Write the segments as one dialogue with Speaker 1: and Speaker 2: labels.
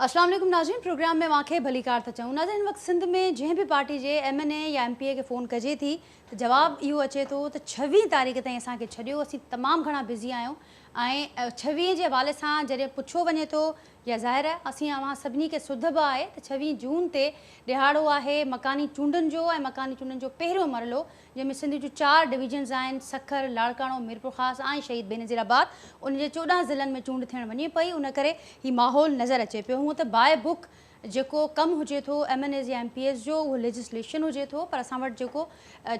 Speaker 1: अस्सलाम वालेकुम नाज़रीन, प्रोग्राम में वाक़े भली कार था चऊं। नाज़रीन, वक्त सिंध में जंहिं भी पार्टी जे MNA या MPA के फ़ोन कजे थी तो जवाब इहो अचे तो 26 तारीख़ ताईं असांखे छॾियो। असीं तमामु घणा बिज़ी आहियूं ऐं 26 जे हवाले सां जॾहिं पुछो वञे तो या ज़ाहिर आहे असीं अवां सभिनी खे सुध बि आहे त 26 जून ते ॾिहाड़ो आहे मकानी चूंडनि जो ऐं मकानी चूंडनि जो पहिरियों मरलो जंहिंमें सिंध जूं 4 डिवीजन्स आहिनि, सखर, लाड़काणो, मीरपुर ख़ासि ऐं शहीद बेनज़ीराबाद। उन जे 14 ज़िलनि में चूंड थियण वञे पई, उन करे हीउ माहौल नज़र अचे पियो। हूअं त बाय बुक जेको कमु हुजे थो MNAs या MPAs जो उहो लेजिस्लेशन हुजे थो, पर असां वटि जेको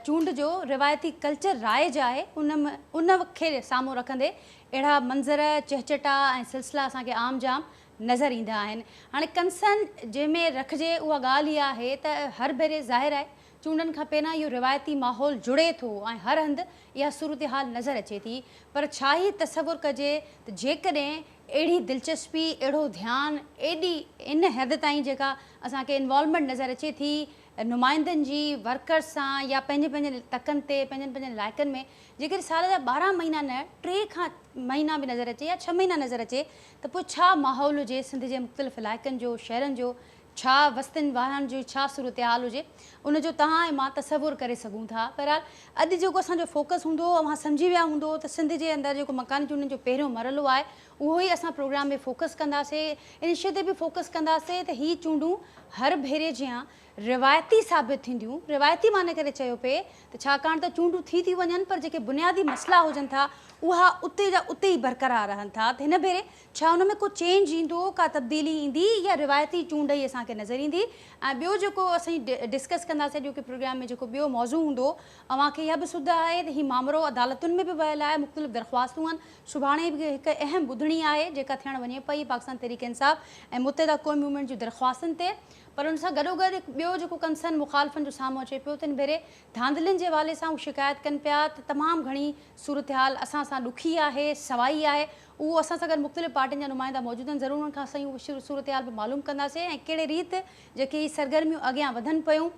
Speaker 1: चूंड जो रिवायती कल्चर राइज आहे उन खे साम्हूं रखंदे अहिड़ा मंज़र, चहचटा ऐं सिलसिला असांखे आम जाम नज़र ईंदा आहिनि। हाणे कंसर्न जंहिंमें रखिजे उहा ॻाल्हि इहा आहे त हर भेरे ज़ाहिर आहे चूंडनि खां पहिरियां इहो रिवायती माहौल जुड़े थो ऐं हर हंधि इहा सूरत हाल नज़र अचे थी, पर छा ई तसवुरु कजे त जेकॾहिं अहिड़ी दिलचस्पी, अहिड़ो ध्यानु, एॾी इन हद ताईं जेका असांखे इन्वॉल्वमेंट नज़र अचे थी नुमाइंदनि जी, वर्कर्स सां या पंहिंजे पंहिंजे तकनि ते, पंहिंजनि पंहिंजनि इलाइक़नि में, जेकॾहिं साल जा 12 महीना न 3 खां महीना बि नज़र अचे या 6 महीना नज़र अचे त पोइ छा माहौल हुजे सिंध जे मुख़्तलिफ़ इलाइक़नि जो, शहरनि जो, छा वस्तनि वाहन जी छा सूरत हाल हुजे, उनजो तव्हां ऐं मां तसवुरु करे सघूं था। बहरहाल अॼु जेको असांजो फोकस हूंदो, अव्हां सम्झी विया हूंदो त सिंध जे अंदरि जेको मकानी चूंडनि जो पहिरियों मरलो आहे उहो ई असां प्रोग्राम में फोकस कंदासीं। इन शइ ते बि फोकस कंदासीं त हीअ चूंडूं हर भेरे जियां रिवायती साबित थींदियूं। रिवायती माने करे चयो पिए त छाकाणि त चूंडूं थी वञनि पर जेके बुनियादी मसइला हुजनि था उहा उते जा उते ई बरक़रार रहनि था। त हिन भेरे छा उन में को चेंज ईंदो, का तब्दीली ईंदी या रिवायती चूंड ई असांखे नज़र ईंदी। ऐं ॿियो जेको असीं डिस्कस कंदासीं जेके प्रोग्राम में जेको ॿियो मौज़ू हूंदो, अव्हांखे इहा बि सुध आहे त हीउ मामिलो अदालतुनि में बि वियल आहे, मुख़्तलिफ़ दरख़्वास्तूं आहिनि। सुभाणे बि हिकु अहम ॿुधणी आहे जेका थियण वञे पई पाकिस्तान तहरीक इंसाफ़ ऐं मुत्तहिदा क़ौमी मूवमेंट जूं दरख़्वास्तुनि ते। पर उन सां गॾोगॾु ॿियो जेको कंसर्न मुखालफ़नि जो साम्हूं अचे पियो त हिन भेरे धांधलियुनि जे हवाले सां उहे शिकायत कनि पिया त तमामु घणी सूरत हाल असां सां ॾुखी आहे, सवाई आहे। उहो असां सां गॾु मुख़्तलिफ़ पार्टियुनि जा नुमाइंदा मौजूदु आहिनि, ज़रूरु उन्हनि खां असां उहो सूरत हाल बि मालूम कंदासीं ऐं कहिड़े रीति जेके हीअ सरगर्मियूं अॻियां वधनि पियूं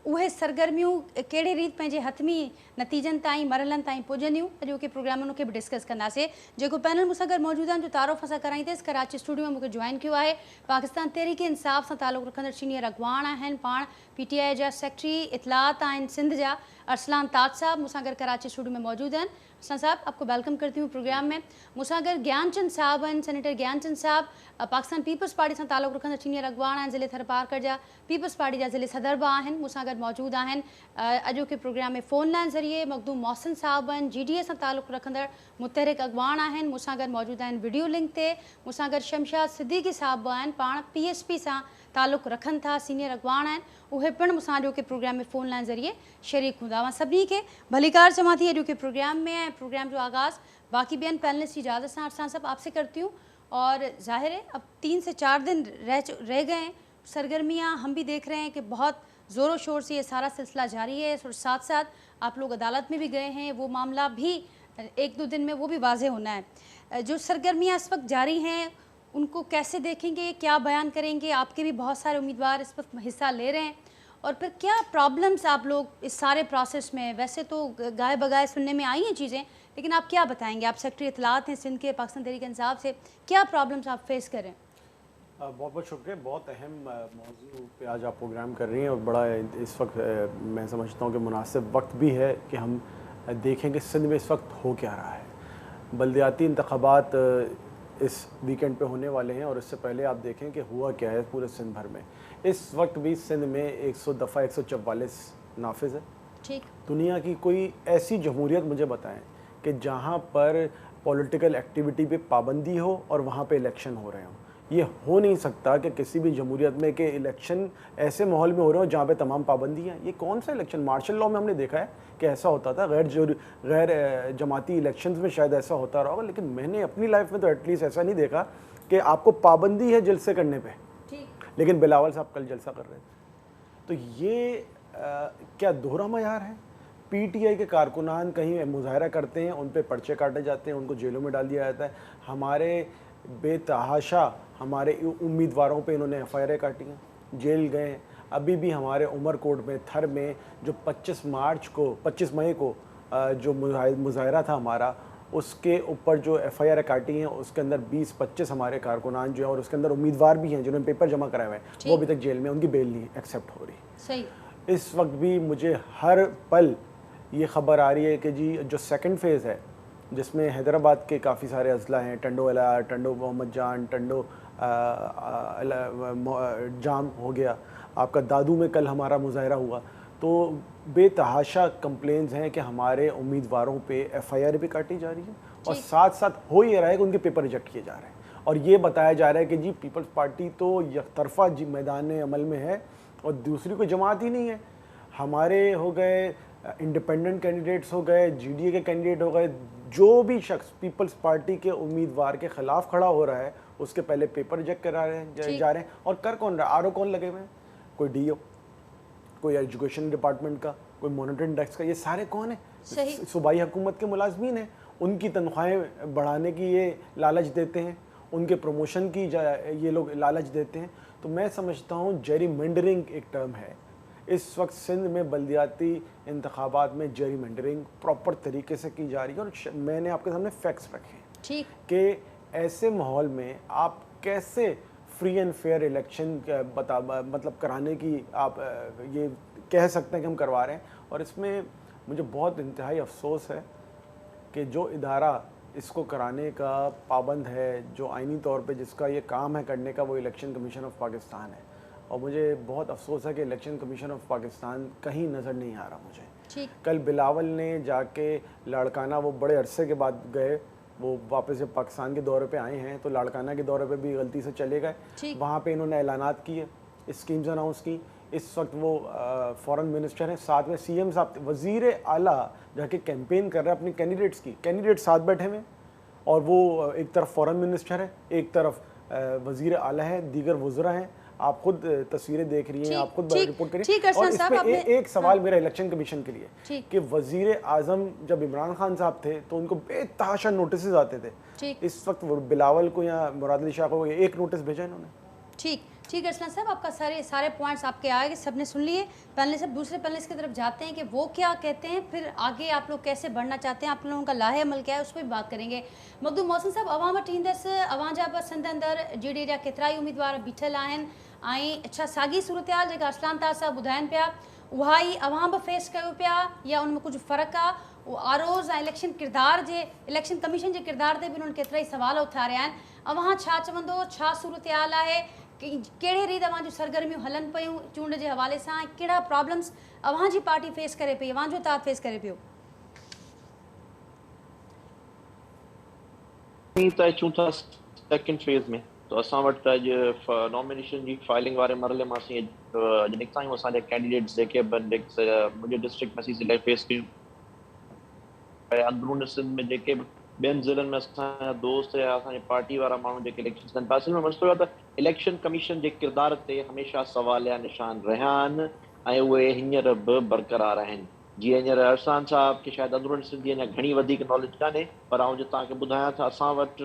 Speaker 1: उहे सरगर्मियूं कहिड़े रीति पंहिंजे हथमी नतीजनि ताईं मरहलनि ताईं पुॼंदियूं। अॼु के प्रोग्राम में उनखे बि डिस्कस कंदासीं। जेको पैनल मूंसां गॾु मौजूदु आहिनि जो तारुफ़ असां कराईंदसि, कराची स्टूडियो में मूंखे जॉइन कयो आहे पाकिस्तान तहरीक इंसाफ़ सां तालुक़ु रखंदड़ सीनियर अॻवान आहिनि, पाण PTI जा सेक्रेटरी इतलात आहिनि सिंध जा अरसलान ताज साहब मूंसां गॾु कराची स्टूडियो में मौजूदु आहिनि। अरसलान साहब आपको वेलकम करती हूँ प्रोग्राम में। मूंसां गॾु ज्ञानचंद साहब आहिनि, सेनेटर ज्ञानचंद साहब पाकिस्तान पीपल्स पार्टी सां तालुक़ु रखंदड़ सीनियर अॻवान आहिनि, ज़िले थरपारकर जा पीपल्स पार्टी जा ज़िले सदर बि आहिनि, मूंसां गॾु मौजूदु आहिनि। अॼु के प्रोग्राम में फ़ोन लाइन ज़रिए मखदूम मोहसिन साहब आहिनि, GDA सां तालुक़ु रखंदड़ मुतहरिक अॻवान आहिनि, मूंसां गॾु मौजूदु आहिनि वीडियो लिंक ते। मूंसां गॾु शमशाद सिद्दीकी साहब आहिनि, पाण PSP सां तालुक़ु रखनि था, सीनियर अॻवान आहिनि, उहे पिणु मूंसां अॼु के प्रोग्राम में फ़ोन लाइन ज़रिए शरीक हूंदा। मां सभिनी खे भलीकार चवां थी अॼु के प्रोग्राम में ऐं प्रोग्राम जो आगाज़ बाक़ी ॿियनि पैनलिस्ट की इजाज़त सां अरसलान साहब आपसे करती हूँ। और जाहिर है अब 3 से 4 दिन रह गए हैं, सरगर्मियाँ हम भी देख रहे हैं कि बहुत ज़ोरों शोर से ये सारा सिलसिला जारी है और साथ साथ आप लोग अदालत में भी गए हैं, वो मामला भी 1-2 दिन में वो भी वाज़े होना है। जो सरगर्मियाँ इस वक्त जारी हैं उनको कैसे देखेंगे, क्या बयान करेंगे? आपके भी बहुत सारे उम्मीदवार इस वक्त हिस्सा ले रहे हैं और फिर क्या प्रॉब्लम्स आप लोग इस सारे प्रोसेस में, वैसे तो गाय बगाए सुनने में आई हैं चीज़ें, लेकिन आप क्या बताएंगे? आप सेक्रेटरी इतलात हैं सिंध के पाकिस्तान तहरीक इंसाफ से, क्या प्रॉब्लम्स आप फेस करें?
Speaker 2: बहुत बहुत शुक्रिया। बहुत अहम मौजू पे आज आप प्रोग्राम कर रही हैं और बड़ा इस वक्त मैं समझता हूँ कि मुनासिब वक्त भी है कि हम देखें कि सिंध में इस वक्त हो क्या रहा है। बल्दियाती इंतखाबात इस वीकेंड पे होने वाले हैं और इससे पहले आप देखें कि हुआ क्या है पूरे सिंध भर में। इस वक्त भी सिंध में 100 दफ़ा 144 नाफिज है।
Speaker 1: ठीक।
Speaker 2: दुनिया की कोई ऐसी जमहूरियत मुझे बताएं कि जहाँ पर पॉलिटिकल एक्टिविटी पे पाबंदी हो और वहाँ पे इलेक्शन हो रहे हों। ये हो नहीं सकता कि किसी भी जमहूरियत में कि इलेक्शन ऐसे माहौल में हो रहे हो जहाँ पे तमाम पाबंदियाँ। ये कौन सा इलेक्शन? मार्शल लॉ में हमने देखा है कि ऐसा होता था, गैर जमाती इलेक्शंस में शायद ऐसा होता रहा होगा, लेकिन मैंने अपनी लाइफ में तो एटलीस्ट ऐसा नहीं देखा कि आपको पाबंदी है जलसे करने पर, लेकिन बिलावल साहब कल जलसा कर रहे थे। तो ये क्या दोहरा मयार है? PTI के कारकुनान कहीं मुजाहरा करते हैं, उन पर पर्चे काटे जाते हैं, उनको जेलों में डाल दिया जाता है। हमारे बेतहाशा हमारे उम्मीदवारों पे इन्होंने FIR काटी हैं, जेल गए। अभी भी हमारे उमरकोट में, थर में जो 25 मई को जो मुजाहरा था हमारा, उसके ऊपर जो FIR काटी हैं उसके अंदर 20-25 हमारे कारकुनान जो हैं और उसके अंदर उम्मीदवार भी हैं जिन्होंने पेपर जमा कराए हुए हैं, वो अभी तक जेल में, उनकी बेल नहीं एक्सेप्ट हो रही।
Speaker 1: सही।
Speaker 2: इस वक्त भी मुझे हर पल ये ख़बर आ रही है कि जी जो सेकंड फेज़ है जिसमें हैदराबाद के काफ़ी सारे अजला हैं, टंडो अला, टंडो मोहम्मद जान, टंडो जाम हो गया, आपका दादू में कल हमारा मुजाहरा हुआ, तो बेतहाशा कंप्लेंट्स हैं कि हमारे उम्मीदवारों पे FIR भी काटी जा रही है और साथ साथ हो ये रहा है कि उनके पेपर रिजेक्ट किए जा रहे हैं और ये बताया जा रहा है कि जी पीपल्स पार्टी तो यकतरफा मैदान अमल में है और दूसरी कोई जमात ही नहीं है। हमारे हो गए इंडिपेंडेंट कैंडिडेट्स हो गए, GDA के कैंडिडेट हो गए, जो भी शख्स पीपल्स पार्टी के उम्मीदवार के ख़िलाफ़ खड़ा हो रहा है उसके पहले पेपर रिजेक्ट करा रहे हैं जा रहे हैं। और कर कौन रहा है? RO कौन लगे हुए हैं? कोई DO, कोई एजुकेशन डिपार्टमेंट का, कोई मॉनिटरिंग डेस्क का, ये सारे कौन है? सूबाई हुकूमत के मुलाजमीन हैं। उनकी तनख्वाहें बढ़ाने की ये लालच देते हैं, उनके प्रमोशन की ये लोग लालच देते हैं। तो मैं समझता हूँ जेरीमेंडरिंग एक टर्म है। इस वक्त सिंध में बल्दियाती इंतखाबात में जेरीमेंडरिंग प्रॉपर तरीके से की जा रही है और मैंने आपके सामने फैक्ट्स रखे हैं
Speaker 1: ठीक
Speaker 2: कि ऐसे माहौल में आप कैसे फ्री एंड फेयर इलेक्शन मतलब कराने की आप ये कह सकते हैं कि हम करवा रहे हैं। और इसमें मुझे बहुत इंतहाई अफसोस है कि जो इदारा इसको कराने का पाबंद है, जो आइनी तौर पे जिसका ये काम है करने का, वो इलेक्शन कमीशन ऑफ पाकिस्तान है। और मुझे बहुत अफसोस है कि इलेक्शन कमीशन ऑफ पाकिस्तान कहीं नज़र नहीं आ रहा मुझे। कल बिलावल ने जाके लाड़काना, वो बड़े अरसे के बाद गए, वो वापस जब पाकिस्तान के दौरे पे आए हैं तो लाड़काना के दौरे पे भी गलती से चले गए। वहाँ पे इन्होंने ऐलानात किए, स्कीम्स अनाउंस की। इस वक्त वो फॉरेन मिनिस्टर हैं, साथ में CM साहब, वज़ीर आला जाके कैंपेन कर रहे हैं अपने कैंडिडेट्स की। कैंडिडेट साथ बैठे हुए और वो एक तरफ फॉरेन मिनिस्टर है, एक तरफ वज़ीर आला है, दीगर वज़रा हैं। आप खुद तस्वीरें देख रही हैं, आप खुद रिपोर्ट करिए। और इसमें एक सवाल मेरा इलेक्शन कमीशन के लिए कि वज़ीर आज़म जब इमरान खान साहब थे तो उनको बेतहाशा नोटिस आते थे। इस वक्त बिलावल को या मुराद अली शाह को एक नोटिस भेजा इन्होंने।
Speaker 1: ठीक अरसलान साहब, आपका सारे पॉइंट्स आपके आगे सबने सुन लिए। पैनलिस्ट सब दूसरे पैनलिस्ट की तरफ जाते हैं कि वो क्या कहते हैं, फिर आगे आप लोग कैसे बढ़ना चाहते हैं, आप लोगों का लाहे अमल क्या है, उस पर भी बात करेंगे। मखदूम मोहसिन साहब, अवाम वटि ईंदस अवां जा पसंदि अंदर GDA जा केतिरा ई उम्मीदवार बीठल आहिनि ऐं छा साॻी सूरत हाल जेका अरसलान ताज साहब ॿुधाइनि पिया उहा ई अवां बि फेस कयो पिया या उनमें कुझु फ़र्क़ु आहे? ROs ऐं इलेक्शन किरदार जे इलेक्शन कमीशन जे किरदार ते बि उन्हनि केतिरा ई सवाल उथारिया आहिनि। अवां छा चवंदो, छा सूरत हाल आहे, कहिड़े रीति अवां जूं सरगर्मियूं हलनि पियूं चूंड जे हवाले सां, ऐं कहिड़ा प्रॉब्लम्स अवां जी पार्टी फेस करे पई, अवां जो इत्तेहाद फेस करे पियो?
Speaker 3: सेकंड फेज़ में तो असां वटि अॼु नॉमिनेशन जी फाइलिंग वारे मरहले मां असीं निकिता आहियूं। असांजे कैंडिडेट्स जेके बि मुंहिंजे डिस्ट्रिक्ट में असीं फेस कयूं, अंदरून सिंध में जेके बि ॿियनि ज़िलनि में असांजा दोस्त या असांजे पार्टी वारा माण्हू जेके इलेक्शन कनि पिया, असल में मसइलो आहे त इलेक्शन कमीशन जे किरदार ते हमेशह सवालिया निशान रहिया आहिनि ऐं उहे हींअर बि बरक़रार आहिनि। जीअं हींअर अरसान साहब खे शायदि अंदरून सिंध जी अञा घणी वधीक नॉलेज कान्हे, पर आउं जो तव्हांखे ॿुधायां त असां वटि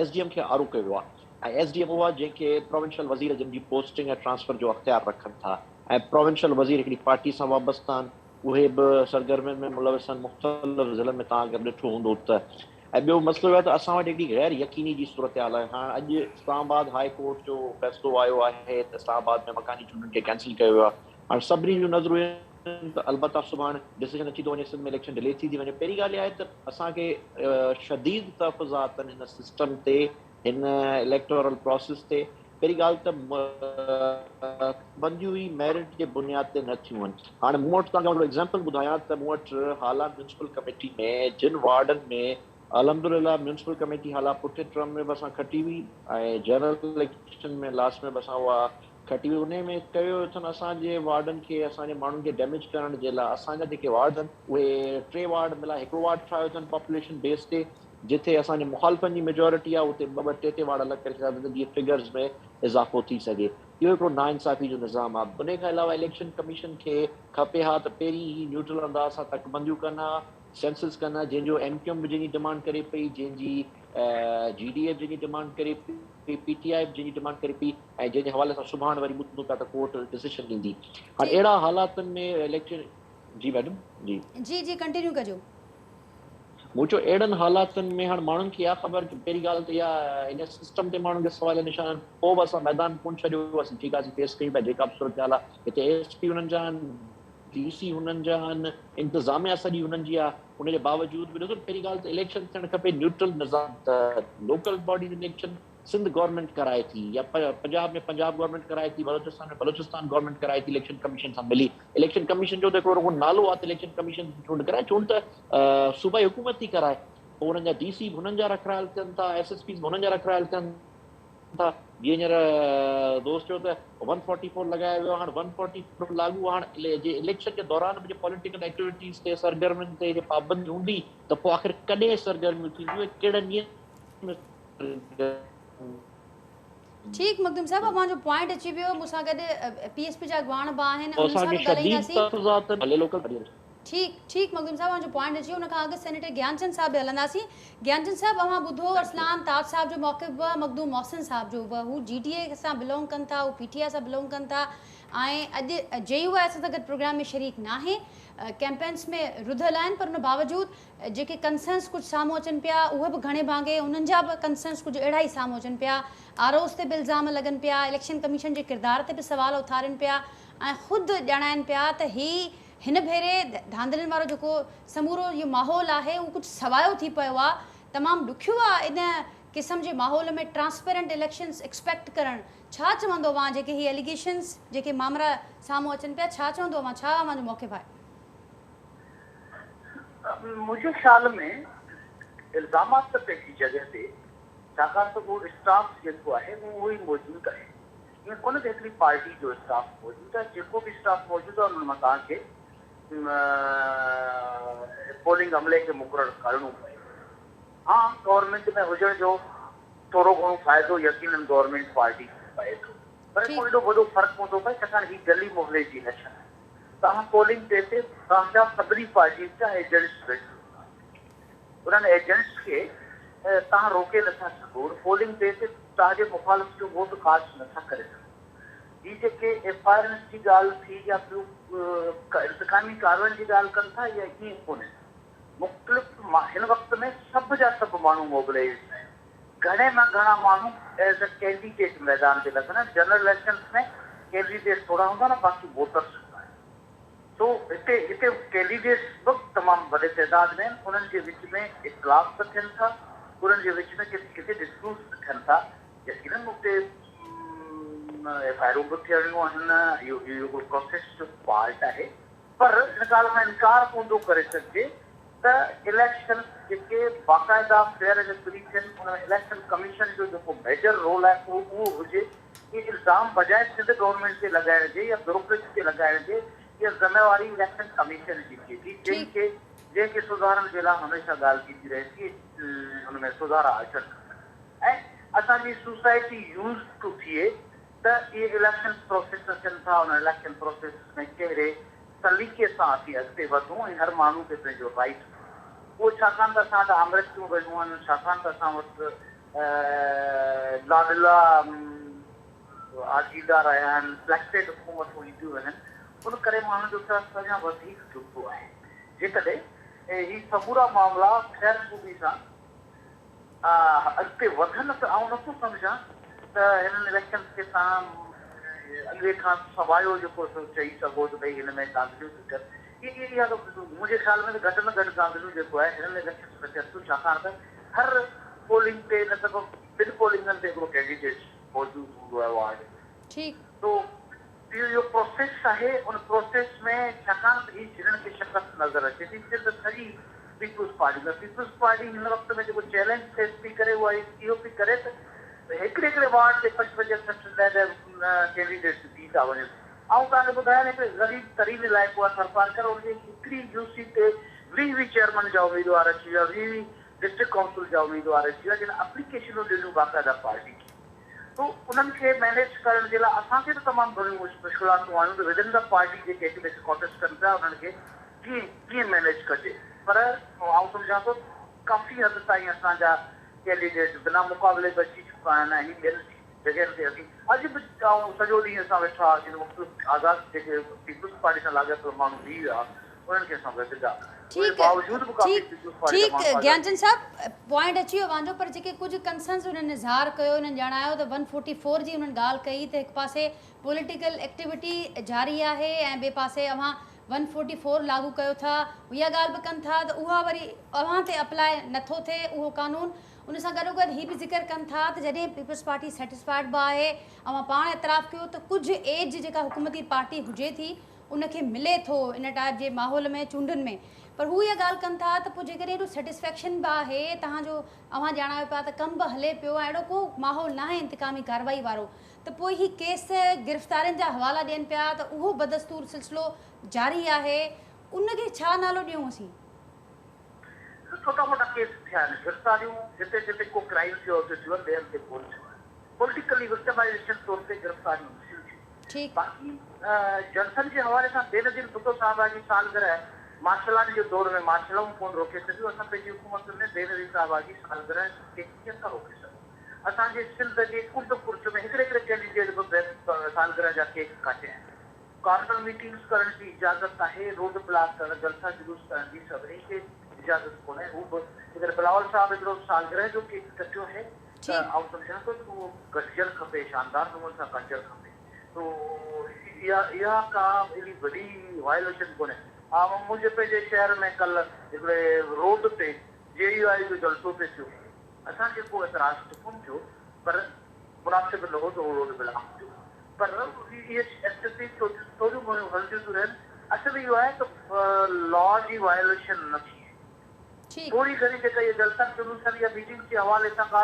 Speaker 3: SDM खे आरो कयो आहे ऐं SDM उहा जेके प्रोविंशियल वज़ीर जिन जी पोस्टिंग ऐं ट्रांसफर जो अख़्तियार रखनि था ऐं प्रोविंशियल वज़ीर हिकिड़ी पार्टी सां वाबस्ता आहिनि, उहे बि सरगर्मियुनि में मुलविस आहिनि। मुख़्तलिफ़ ज़िलनि में तव्हां अगरि ॾिठो हूंदो त ऐं ॿियो मसइलो आहे त असां वटि हिकिड़ी गैर यकीनी जी सूरत हाल आहे। हाणे अॼु इस्लामाबाद हाई कोर्ट जो फ़ैसिलो आयो आहे त इस्लामाबाद में मकानी चूंडुनि खे कैंसिल कयो वियो आहे। हाणे सभिनी जूं नज़रूं त अलबत्ता सुभाणे डिसीजन अची थो वञे, सिंध में इलेक्शन डिले थी थी वञे। पहिरीं ॻाल्हि आहे त असांखे शदीद तहफ़ुज़ात आहिनि हिन सिस्टम ते, हिन इलेक्टोरल प्रोसेस ते। पहिरीं ॻाल्हि त बंदियूं हुई मेरिट जे बुनियाद ते न थियूं आहिनि। हाणे मूं वटि तव्हांखे एग्ज़ाम्पल ॿुधायां त मूं वटि हालात म्यूनिसिपल कमेटी में जिन वार्डनि में अलहमदुलिल्लाह म्यूनिसिपल कमेटी हालात पुठे टर्म में बि असां खटी हुई ऐं जनरल इलेक्शन में लास्ट में बि असां उहा खटी हुई, उन में कयो अथनि असांजे वार्डनि खे, असांजे माण्हुनि खे डैमेज करण जे लाइ असांजा जेके वार्ड आहिनि उहे 3 वार्ड मिलाए हिकिड़ो वार्ड ठाहियो अथनि पॉपुलेशन बेस ते, जिथे असांजे मुखालफ़नि जी मेजॉरिटी आहे उते 2-2 3 वार्ड अलॻि करे छॾिया अथनि जीअं फिगर्स में इज़ाफ़ो थी सघे। इहो हिकिड़ो नाइंसाफ़ी जो निज़ाम आहे। उन खां अलावा इलेक्शन कमीशन खे खपे हा त पहिरीं ई न्यूट्रल अंदाज़ सां तकबंदियूं कनि हा, सेंसस कनि हा, जंहिंजो MQM बि जंहिंजी डिमांड करे पई, जंहिंजी GDA जंहिंजी डिमांड करे पई, PTI जंहिंजी डिमांड करे पई ऐं जंहिंजे हवाले सां सुभाणे वरी ॿुधूं पिया त कोर्ट डिसीजन ॾींदी। हाणे अहिड़ा हालातनि में इलेक्शन जी मैडम जी
Speaker 1: कंटिन्यू कजो।
Speaker 3: मुझो अहिड़नि हालातनि में हाणे माण्हुनि खे इहा ख़बर कि पहिरीं ॻाल्हि त इहा इन सिस्टम ते माण्हुनि खे सवाल निशान आहिनि। पोइ बि असां मैदान कोन छॾियो, असीं ठीकु आहे, असीं फेस कयूं पिया जेका बि सूरत हाल आहे। हिते एसपी हुननि जा आहिनि, डीसी हुननि जा आहिनि, इंतिज़ामिया सॼी हुननि जी आहे। उनजे बावजूद बि ॾिसो, पहिरीं ॻाल्हि त इलेक्शन थियणु खपे न्यूट्रल निज़ाम, त local body election Sindh government कराए थी, या पंजाब में पंजाब गवर्नमेंट कराए थी, बलोचिस्तान में बलोचिस्तान गवर्नमेंट कराए थी इलेक्शन कमीशन सां मिली। इलेक्शन कमीशन जो त हिकिड़ो रुॻो नालो आहे त इलेक्शन कमीशन चूंड कराए, चूंड त सूबाई हुकूमत थी कराए। पोइ हुननि जा डीसी बि हुननि जा रखरायल थियनि था, एसएसपी बि हुननि जा रखरायल थियनि था। जीअं हींअर दोस्त चयो त 144 लॻायो वियो, हाणे 144 लागू, हाणे जे इलेक्शन जे दौरान बि पॉलिटिकल एक्टिविटीज़ ते सरगर्मियुनि ते पाबंदी हूंदी त पोइ आख़िर कॾहिं सरगर्मियूं थींदियूं, कहिड़े नियम।
Speaker 1: ठीक मखदूम साहब, अवांजो पॉइंट अची वियो। मूंसां गॾु पीएसपी जा अॻवान बि आहिनि, उन्हनि सां
Speaker 3: असांखे
Speaker 1: बि
Speaker 3: शदीद
Speaker 1: ॻाल्हाईंदासीं।
Speaker 3: तहफ़्फ़ुज़ात हले लोकल।
Speaker 1: ठीक मखदूम साहब, मुंहिंजो पॉइंट अची वियो। उन खां अॻु सेनेटर ज्ञानचंद साहब बि हलंदासीं। ज्ञानचंद साहब, अवां ॿुधो अरसलान ताज साहब जो मौक़िफ़ बि, मखदूम मोहसिन साहब जो बि। हू जीटीए सां बिलोंग कनि था, हू पीटीआई सां बिलोंग कनि था, ऐं अॼु जेयूआई सां गॾु प्रोग्राम में शरीक न आहे, कैंपेन्स में रुधल आहिनि। पर उन बावजूदि जेके कंसर्न्स कुझु साम्हूं अचनि पिया, उहे बि घणे भाङे उन्हनि जा बि कंसर्न्स कुझु अहिड़ा ई साम्हूं अचनि पिया। आरोस ते बि इल्ज़ाम लॻनि पिया, इलेक्शन कमीशन जे किरदार ते बि सुवाल उथारनि पिया, ऐं ख़ुदि ॼाणाइनि पिया त हिन भेरे धांधलियुनि वारो जेको समूरो इहो माहौल आहे, उहो कुझु सवायो थी पियो आहे। तमामु ॾुखियो आहे इन क़िस्म जे माहौल में ट्रांसपेरेंट इलेक्शन्स एक्सपेक्ट करणु। छा चवंदो अवां, जेके हीअ एलिगेशन्स, जेके मामला साम्हूं अचनि पिया, छा चवंदो अवां, छा अवांजो मौक़िफ़ आहे?
Speaker 4: मुंहिंजे ख़्याल में इल्ज़ामात त पंहिंजी जॻह ते, छाकाणि त उहो स्टाफ जेको आहे उहो ई मौजूदु आहे। ईअं कोन त हिकिड़ी पार्टी जो स्टाफ मौजूदु आहे, जेको बि स्टाफ मौजूदु आहे उन मां तव्हांखे पोलिंग अमले खे मुक़ररु करणो पए। हा, गवर्नमेंट में हुजण जो थोरो घणो फ़ाइदो यकीनन गवर्नमेंट पार्टी खे पए थो, पर को एॾो वॾो फ़र्क़ु पवंदो पए, छाकाणि हीअ गली मोहल्ले जी इलेक्शन आहे। तव्हां पोलिंग डे ते तव्हांजा सभिनी पार्टी जा एजेंट्स वेठो, उन्हनि एजेंट्स खे तव्हां रोके नथा सघो। पोलिंग डे ते तव्हांजे मुखालिफ़ जो वोट कास्ट नथा करे सघो। हीअ जेके एफआईआर जी ॻाल्हि थी या ॿियो इंतकामी कार्रवाई जी ॻाल्हि कनि था, या ईअं कोन्हे। मुख़्तलिफ़ हिन वक़्त में सभु जा सभु माण्हू मोबिलाइज़ आहिनि। घणे मां घणा माण्हू एज़ अ कैंडिडेट मैदान ते लॻनि। जनरल इलेक्शन में कैंडिडेट थोरा हूंदा न, बाक़ी वोटर्स हूंदा आहिनि। तो हिते कैंडिडेट्स बि तमामु वॾे तइदाद में आहिनि। उन्हनि जे विच में इख़्तिलाफ़ बि थियनि था, उन्हनि जे विच में किथे डिस्प्यूट बि थियनि था। यकीनन उते एफआईआरूं बि थियणियूं आहिनि, इहो प्रोसेस जो पार्ट आहे। पर हिन ॻाल्हि खां इनकार कोन थो करे सघिजे त इलेक्शन जेके बाक़ाइदा फेयर ऐं फ्री थियनि, उन इलेक्शन कमीशन जो जेको मेजर रोल आहे उहो हुजे। ये इल्ज़ाम बजाए सिंध गवर्नमेंट ते लॻाइण जे या ब्यूरोक्रेसी ते लॻाइण जे, इहा ज़िम्मेवारी इलेक्शन कमीशन जी थिए थी, जंहिंखे सुधारण जे लाइ हमेशह ॻाल्हि थींदी रहे थी, हुन में सुधारा अचनि खपनि। ऐं असांजी सोसाइटी यूज़ टू थिए त इहे इलेक्शन प्रोसेस अचनि था, उन इलेक्शन प्रोसेस में कहिड़े सलीक़े सां असीं अॻिते वधूं ऐं हर माण्हू खे पंहिंजो राइट उहो। छाकाणि त असां वटि आमरचूं वियूं आहिनि, छाकाणि त असां वटि लाडला आजीदा रहिया आहिनि, फ्लैक्टेड हुकूमतूं ईंदियूं आहिनि। उन करे माण्हुनि जो त अञा वधीक ॾुखियो आहे। जेकॾहिं हीअ समूरा मामला ख़ैर ख़ूबी सां अॻिते वधनि त आउं नथो सम्झां त हिननि इलेक्शन खे तव्हां अॻे खां सवायो जेको चई सघो त भई हिन में कांग्रेस इहा मुंहिंजे ख़्याल में घटि में घटि कांग्रेस जेको आहे हिननि इलेक्शन खे थियनि थियूं, छाकाणि त हर पोलिंग ते न त ॿिनि पोलिंगनि ते हिकिड़ो कैंडिडेट मौजूदु हूंदो आहे वार्ड। तो इहो प्रोसेस आहे। उन प्रोसेस में छाकाणि त हीअ जिन्हनि खे शिकस्त नज़र अचे थी सिर्फ़ु सॼी पीपुल्स पार्टी में, पीपुल्स पार्टी हिन वक़्त में जेको चैलेंज फेस थी करे उहा इहो पई करे त हिकिड़े वार्ड ते 55-60 कैंडिडेट थी था वञनि। ऐं तव्हांखे ॿुधायां कि ग़रीब तरीन इलाइक़ो आहे सरकार करे, उनजी हिकिड़ी यूसी ते 20 चेयरमैन जा उम्मीदवार अची विया, 20 डिस्ट्रिक्ट काउंसिल जा उम्मीदवार अची विया, जिन एप्लीकेशनूं ॾिनियूं बाक़ाइदा पार्टी खे। तो उन्हनि खे मैनेज करण जे लाइ असांखे त तमामु घणियूं मुश्किलातूं आयूं त विदिन द पार्टी जेके हिक ॿिए खे कॉन्टेस्ट कनि पिया उन्हनि खे कीअं मैनेज कजे। पर आउं सम्झां थो काफ़ी हद ताईं असांजा कैंडिडेट बिना मुक़ाबले बि अची चुका आहिनि ऐं ॿियनि जॻहियुनि ते असीं अॼु बि सॼो ॾींहुं असां वेठा हुआसीं। मुख़्तलिफ़ आज़ाद जेके पीपुल्स पार्टी सां लाॻापियल माण्हू थी विया, उन्हनि खे असां गॾु
Speaker 1: ठीक
Speaker 4: बावजूद बि काफ़ी
Speaker 1: ठीक
Speaker 4: पीपल्स पार्टी
Speaker 1: ठीक
Speaker 4: तमामु
Speaker 1: ज्ञानचंद साहब पॉइंट अची वियो पंहिंजो, पर जेके कुझु कंसर्न्स उन्हनि इज़हार कयो, उन्हनि ॼाणायो त 144 जी उन्हनि ॻाल्हि कई त हिकु पासे पॉलिटिकल एक्टिविटी जारी आहे ऐं ॿिए पासे अव्हां 144 लागू कयो था, इहा ॻाल्हि बि कनि था त उहा वरी अव्हां ते अप्लाई नथो थिए उहो कानून। उन सां गॾोगॾु हीअ बि ज़िक्र कनि था त जॾहिं पीपल्स पार्टी सेटिस्फाइड बि आहे, अव्हां पाण एतिराफ़ कयो त कुझु एज जेका हुकूमती पार्टी हुजे थी उनखे मिले थो इन टाइप जे माहौल में चूंडनि में, पर हू इहा ॻाल्हि कनि था त पोइ जेकॾहिं हेॾो सेटिस्फेक्शन बि आहे तव्हांजो, अव्हां ॼाणायो पिया त कमु बि हले पियो ऐं अहिड़ो को माहौल न आहे इंतकामी कार्रवाई वारो, त पोइ हीअ केस गिरफ़्तारियुनि जा हवाला ॾियनि पिया त उहो बदस्तूर सिलसिलो जारी आहे, उनखे छा नालो ॾियूं असीं?
Speaker 4: छोटा मोटा केस थिया आहिनि, गिरफ़्तारियूं जिते जिते को क्राइम थियो हुते थियो, ॿियनि ते कोन थियो आहे, पॉलिटिकली विक्टिमाइज़ेशन तौर ते गिरफ़्तारियूं थियूं थियूं।
Speaker 1: ठीक
Speaker 4: बाक़ी जनसन जे हवाले सां बेनज़ीर भुट्टो साहिबा जी सालगिरह मार्शलानी जो दौर में मार्शलऊं कोन रोके सघियूं, असां पंहिंजी हुकूमत में बेनज़ीर साहिबा जी सालगिरह खे कीअं था रोके सघूं। असांजे सिंध जे कुर्द में हिकिड़े हिकिड़े कैंडिडेट बि सालगिरह जा केक काटिया आहिनि। कॉर्नर मीटिंग्स करण जी इजाज़त आहे, रोड ब्लॉक करण, जलसा जुलूस करण जी सभिनी खे इजाज़त कोन्हे। हू बि अगरि बिलावल साहब हिकिड़ो सालगिरह जो केक कटियो आहे त आउं सम्झां थो त उहो गॾिजणु खपे, शानदार नमूने सां कटिजणु खपे। तो इहा का एॾी वॾी वायोलेशन कोन्हे। मुंहिंजे पंहिंजे शहर में कल्ह हिकिड़े रोड ते JUI जो जलसो पे थियो, असांखे को एतिराज़ त कोन थियो, पर मुनासिब न हो त उहो रोड ब्लॉक थियो, पर इहे एक्टिविटी थोरियूं घणियूं हलंदियूं थियूं रहनि। असल इहो आहे त लॉ जी वायोलेशन न थिए, थोरी घणी जेका इहे जलसा जुलूसनि या मीटिंग जे हवाले सां का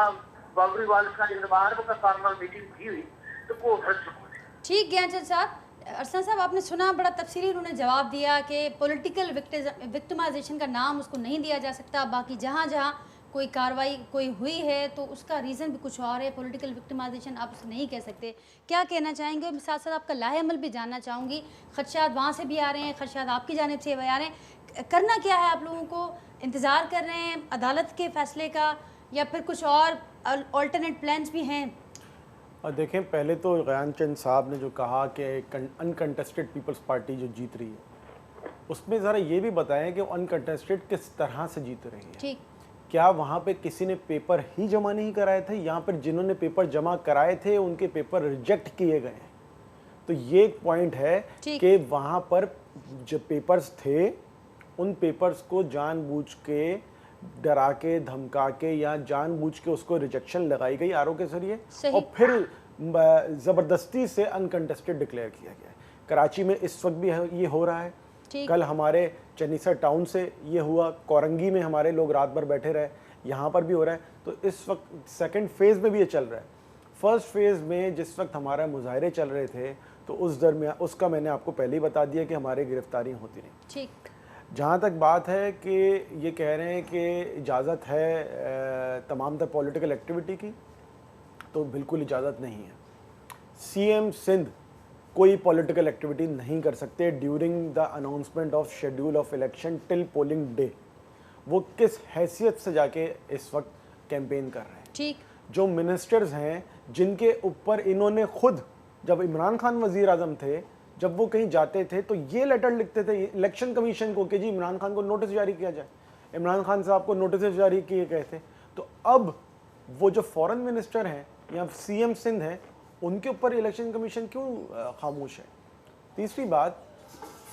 Speaker 4: बाबरी वाल खां जेकॾहिं ॿाहिरि बि का कॉर्नर मीटिंग थी हुई तो को हर्ज कोन्हे।
Speaker 1: ठीक ज्ञानचंद साहब, अरसलान साहब आपने सुना, बड़ा तफसीली उन्होंने जवाब दिया कि पॉलिटिकल विक्टिमाइजेशन का नाम उसको नहीं दिया जा सकता, बाकी जहाँ जहाँ कोई कार्रवाई कोई हुई है तो उसका रीज़न भी कुछ और है, पॉलिटिकल विक्टिमाइजेशन आप उसे नहीं कह सकते। क्या कहना चाहेंगे? और साथ साथ आपका लाहेअमल भी जानना चाहूँगी, खदशात वहाँ से भी आ रहे हैं, खदशात आपकी जानिब से भी आ रहे हैं, करना क्या है आप लोगों को? इंतज़ार कर रहे हैं अदालत के फैसले का या फिर कुछ और अल्टरनेट प्लान्स भी हैं?
Speaker 2: और देखें, पहले तो ज्ञानचंद साहब ने जो कहा कि अनकंटेस्टेड पीपल्स पार्टी जो जीत रही है, उसमें ज़रा ये भी बताएं कि अनकंटेस्टेड किस तरह से जीत रही है।
Speaker 1: ठीक,
Speaker 2: क्या वहाँ पे किसी ने पेपर ही जमा नहीं कराए थे? यहाँ पर जिन्होंने पेपर जमा कराए थे उनके पेपर रिजेक्ट किए गए हैं। तो ये एक पॉइंट है कि वहाँ पर जो पेपर्स थे उन पेपर्स को जानबूझ के डरा के धमका के या जानबूझ के उसको रिजेक्शन लगाई गई आरओ के जरिए और फिर ज़बरदस्ती से अनकंटेस्टेड डिक्लेयर किया गया है। कराची में इस वक्त भी ये हो रहा है, कल हमारे चनीसर टाउन से ये हुआ, कोरंगी में हमारे लोग रात भर बैठे रहे, यहाँ पर भी हो रहा है। तो इस वक्त सेकंड फेज़ में भी ये चल रहा है। फर्स्ट फेज़ में जिस वक्त हमारे मुजाहरे चल रहे थे तो उस दरमियान उसका मैंने आपको पहले ही बता दिया कि हमारी गिरफ्तारियाँ होती नहीं।
Speaker 1: ठीक,
Speaker 2: जहाँ तक बात है कि ये कह रहे हैं कि इजाज़त है तमाम तर पॉलिटिकल एक्टिविटी की, तो बिल्कुल इजाज़त नहीं है। CM सिंध कोई पॉलिटिकल एक्टिविटी नहीं कर सकते during the announcement of schedule of election till polling day. वो किस हैसियत से जाके इस वक्त कैंपेन कर रहे हैं?
Speaker 1: ठीक,
Speaker 2: जो मिनिस्टर्स हैं जिनके ऊपर इन्होंने खुद, जब इमरान खान वज़ीर आज़म थे, जब वो कहीं जाते थे तो ये लेटर लिखते थे इलेक्शन कमीशन को कि जी इमरान खान को नोटिस जारी किया जाए, इमरान खान साहब को नोटिस जारी किए गए थे। तो अब वो जो फॉरेन मिनिस्टर हैं या CM सिंध हैं, उनके ऊपर इलेक्शन कमीशन क्यों खामोश है? तीसरी बात,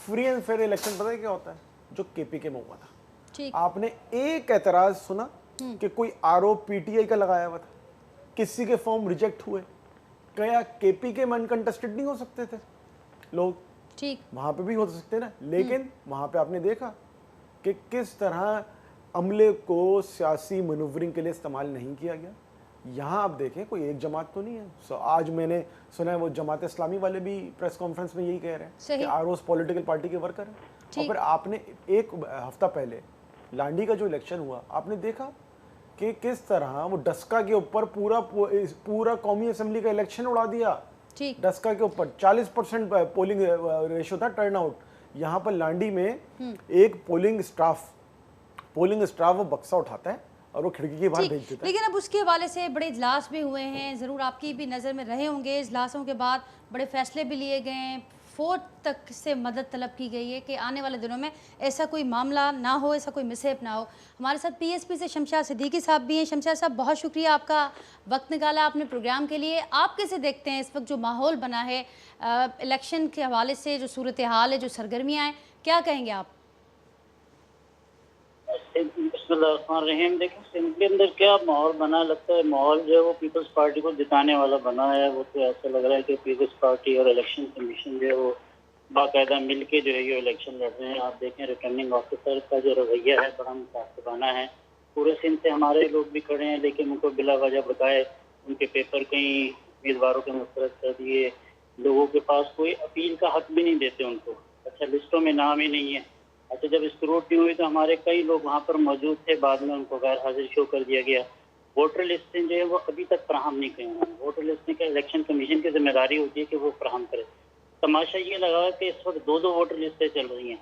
Speaker 2: फ्री एंड फेयर इलेक्शन पता है क्या होता है? जो KPK में हुआ था,
Speaker 1: ठीक,
Speaker 2: आपने एक एतराज़ सुना कि कोई आरओ PTI का लगाया हुआ था? किसी के फॉर्म रिजेक्ट हुए? क्या KPK में अनकंटेस्टेड नहीं हो सकते थे लोग?
Speaker 1: ठीक,
Speaker 2: वहाँ पे भी हो सकते ना। लेकिन वहाँ पे आपने देखा कि किस तरह अमले को सियासी मनूवरिंग के लिए इस्तेमाल नहीं किया गया। यहाँ आप देखें कोई एक जमात तो नहीं है। आज मैंने सुना है वो जमात इस्लामी वाले भी प्रेस कॉन्फ्रेंस में यही कह रहे हैं कि आरओस पॉलिटिकल पार्टी के वर्कर हैं। और फिर आपने एक हफ्ता पहले लांडी का जो इलेक्शन हुआ, आपने देखा कि किस तरह वो डस्का के ऊपर पूरा कौमी असेंबली का इलेक्शन उड़ा दिया। डस्का के ऊपर 40% पोलिंग रेशो था टर्नआउट। यहाँ पर लांडी में एक पोलिंग स्टाफ वो बक्सा उठाता है और वो खिड़की के बाहर भेज देता है।
Speaker 1: लेकिन अब उसके हवाले से बड़े इजलास भी हुए हैं, ज़रूर आपकी भी नज़र में रहे होंगे। इजलासों के बाद बड़े फैसले भी लिए गए हैं, फोर्थ तक से मदद तलब की गई है कि आने वाले दिनों में ऐसा कोई मामला ना हो, ऐसा कोई मिसहैप ना हो। हमारे साथ पीएसपी से शमशाद सिद्दीकी साहब भी हैं। शमशाद साहब, बहुत शुक्रिया, आपका वक्त निकाला आपने प्रोग्राम के लिए। आप कैसे देखते हैं इस वक्त जो माहौल बना है इलेक्शन के हवाले से, जो सूरत हाल है, जो सरगर्मियाँ हैं, क्या कहेंगे आप?
Speaker 5: रहीम, देखिए सिंध के अंदर क्या माहौल बना, लगता है माहौल जो है वो पीपल्स पार्टी को जिताने वाला बना है। वो तो ऐसा लग रहा है कि पीपल्स पार्टी और इलेक्शन कमीशन जो है वो बाकायदा मिलके जो है ये इलेक्शन लड़ रहे हैं। आप देखें रिटर्निंग ऑफिसर का जो रवैया है बड़ा मुतासिबाना है। पूरे सिंध से हमारे लोग भी खड़े हैं, लेकिन उनको बिला वजह बताए उनके पेपर कई उम्मीदवारों के मुस्तरद कर दिए। लोगों के पास कोई अपील का हक भी नहीं देते उनको। अच्छा, लिस्टों में नाम ही नहीं है। अच्छा, जब स्क्रूटनी हुई तो हमारे कई लोग वहाँ पर मौजूद थे, बाद में उनको गैर हाजिर शो कर दिया गया। वोटर लिस्टें जो है वो अभी तक फराहम नहीं की हैं। वोटर लिस्टें का इलेक्शन कमीशन की जिम्मेदारी होती है कि वो फराहम करे। तमाशा ये लगा है कि इस वक्त दो वोटर लिस्टें चल रही हैं।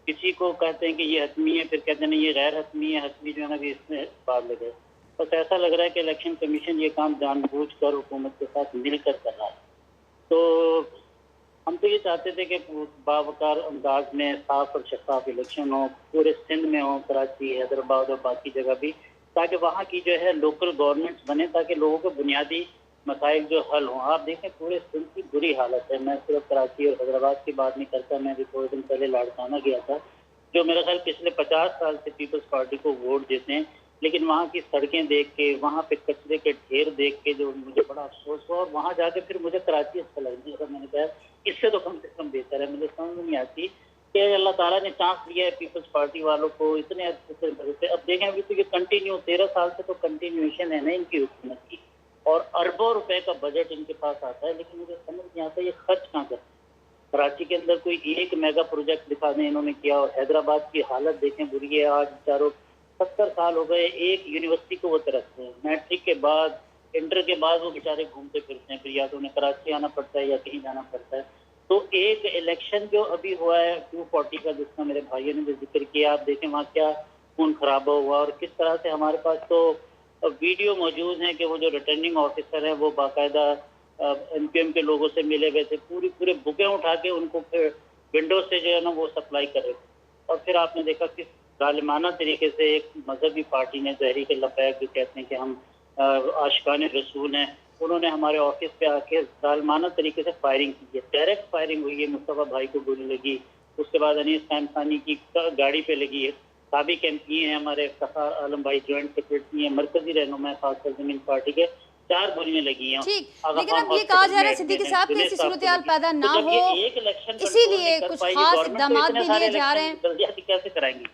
Speaker 5: किसी को कहते हैं कि ये हतमी है, फिर कहते हैं नहीं ये गैर हतमी है। हतमी जो है ना कि इसमें बाद लगे। बस ऐसा लग रहा है कि इलेक्शन कमीशन ये काम जानबूझकर हुकूमत के साथ मिलकर कर रहा है। तो हम तो ये चाहते थे कि बावकार अंदाज में साफ और शफाफ इलेक्शन हो, पूरे सिंध में हो, कराची, हैदराबाद और बाकी जगह भी, ताकि वहाँ की जो है लोकल गवर्नमेंट्स बने, ताकि लोगों के बुनियादी मसाइल जो हल हों। आप देखें पूरे सिंध की बुरी हालत है। मैं सिर्फ कराची और हैदराबाद की बात नहीं करता, मैं भी थोड़े दिन पहले लाड़काना गया था, जो मेरा ख्याल पिछले 50 साल से पीपल्स पार्टी को वोट देते हैं, लेकिन वहाँ की सड़कें देख के, वहाँ पे कचरे के ढेर देख के जो मुझे बड़ा अफसोस हुआ। और वहाँ जाके फिर मुझे कराची अच्छा लग गया। मैंने कहा इससे तो कम से कम बेहतर है। मुझे समझ नहीं आती कि अल्लाह ताला ने चांस दिया है पीपल्स पार्टी वालों को इतने अच्छे से। अब देखें अभी तो ये कंटिन्यू 13 साल से तो कंटिन्यूएशन है ना इनकी हुकूमत की, और अरबों रुपए का बजट इनके पास आता है, लेकिन मुझे समझ नहीं आता ये खर्च कहाँ करते हैं। कराची के अंदर कोई एक मेगा प्रोजेक्ट दिखा दें इन्होंने किया, और हैदराबाद की हालत देखें बुरी है। आज चारों 70 साल हो गए एक यूनिवर्सिटी को वो तरसते हैं। मैट्रिक के बाद, इंटर के बाद वो बेचारे घूमते फिरते हैं, फिर या तो उन्हें कराची आना पड़ता है या कहीं जाना पड़ता है। तो एक इलेक्शन जो अभी हुआ है 240 का, जिसका मेरे भाइयों ने भी जिक्र किया, आप देखें वहाँ क्या खून खराबा हुआ और किस तरह से हमारे पास तो वीडियो मौजूद है कि वो जो रिटर्निंग ऑफिसर है वो बाकायदा एमपीएम के लोगों से मिले हुए थे, पूरे बुकें उठा के उनको फिर विंडो से जो है ना वो सप्लाई कर रहे थे। और फिर आपने देखा किस जालिमाना तरीके से एक मजहबी पार्टी ने, तहरीक लबैक जो कहते हैं कि हम आशिकान रसूल हैं, उन्होंने हमारे ऑफिस पे आके जालिमाना तरीके से फायरिंग की है। डायरेक्ट फायरिंग हुई है, मुस्तफा भाई को गोली लगी, उसके बाद अनीस खानसानी की गाड़ी पे लगी है। साबिक एमपी हैं हमारे फ़खर आलम भाई, ज्वाइंट सेक्रेटरी हैं, मरकजी रहनुमा खासकर ज़मीन पार्टी के, 4 गोलियां लगी हैं।
Speaker 1: ठीक, लेकिन अब ये कहा जा रहा है सिद्दीकी साहब कि ऐसी सूरत हाल पैदा ना हो, इसीलिए कुछ खास इक़दामात भी लिए जा रहे हैं।
Speaker 5: कैसे कराएंगे?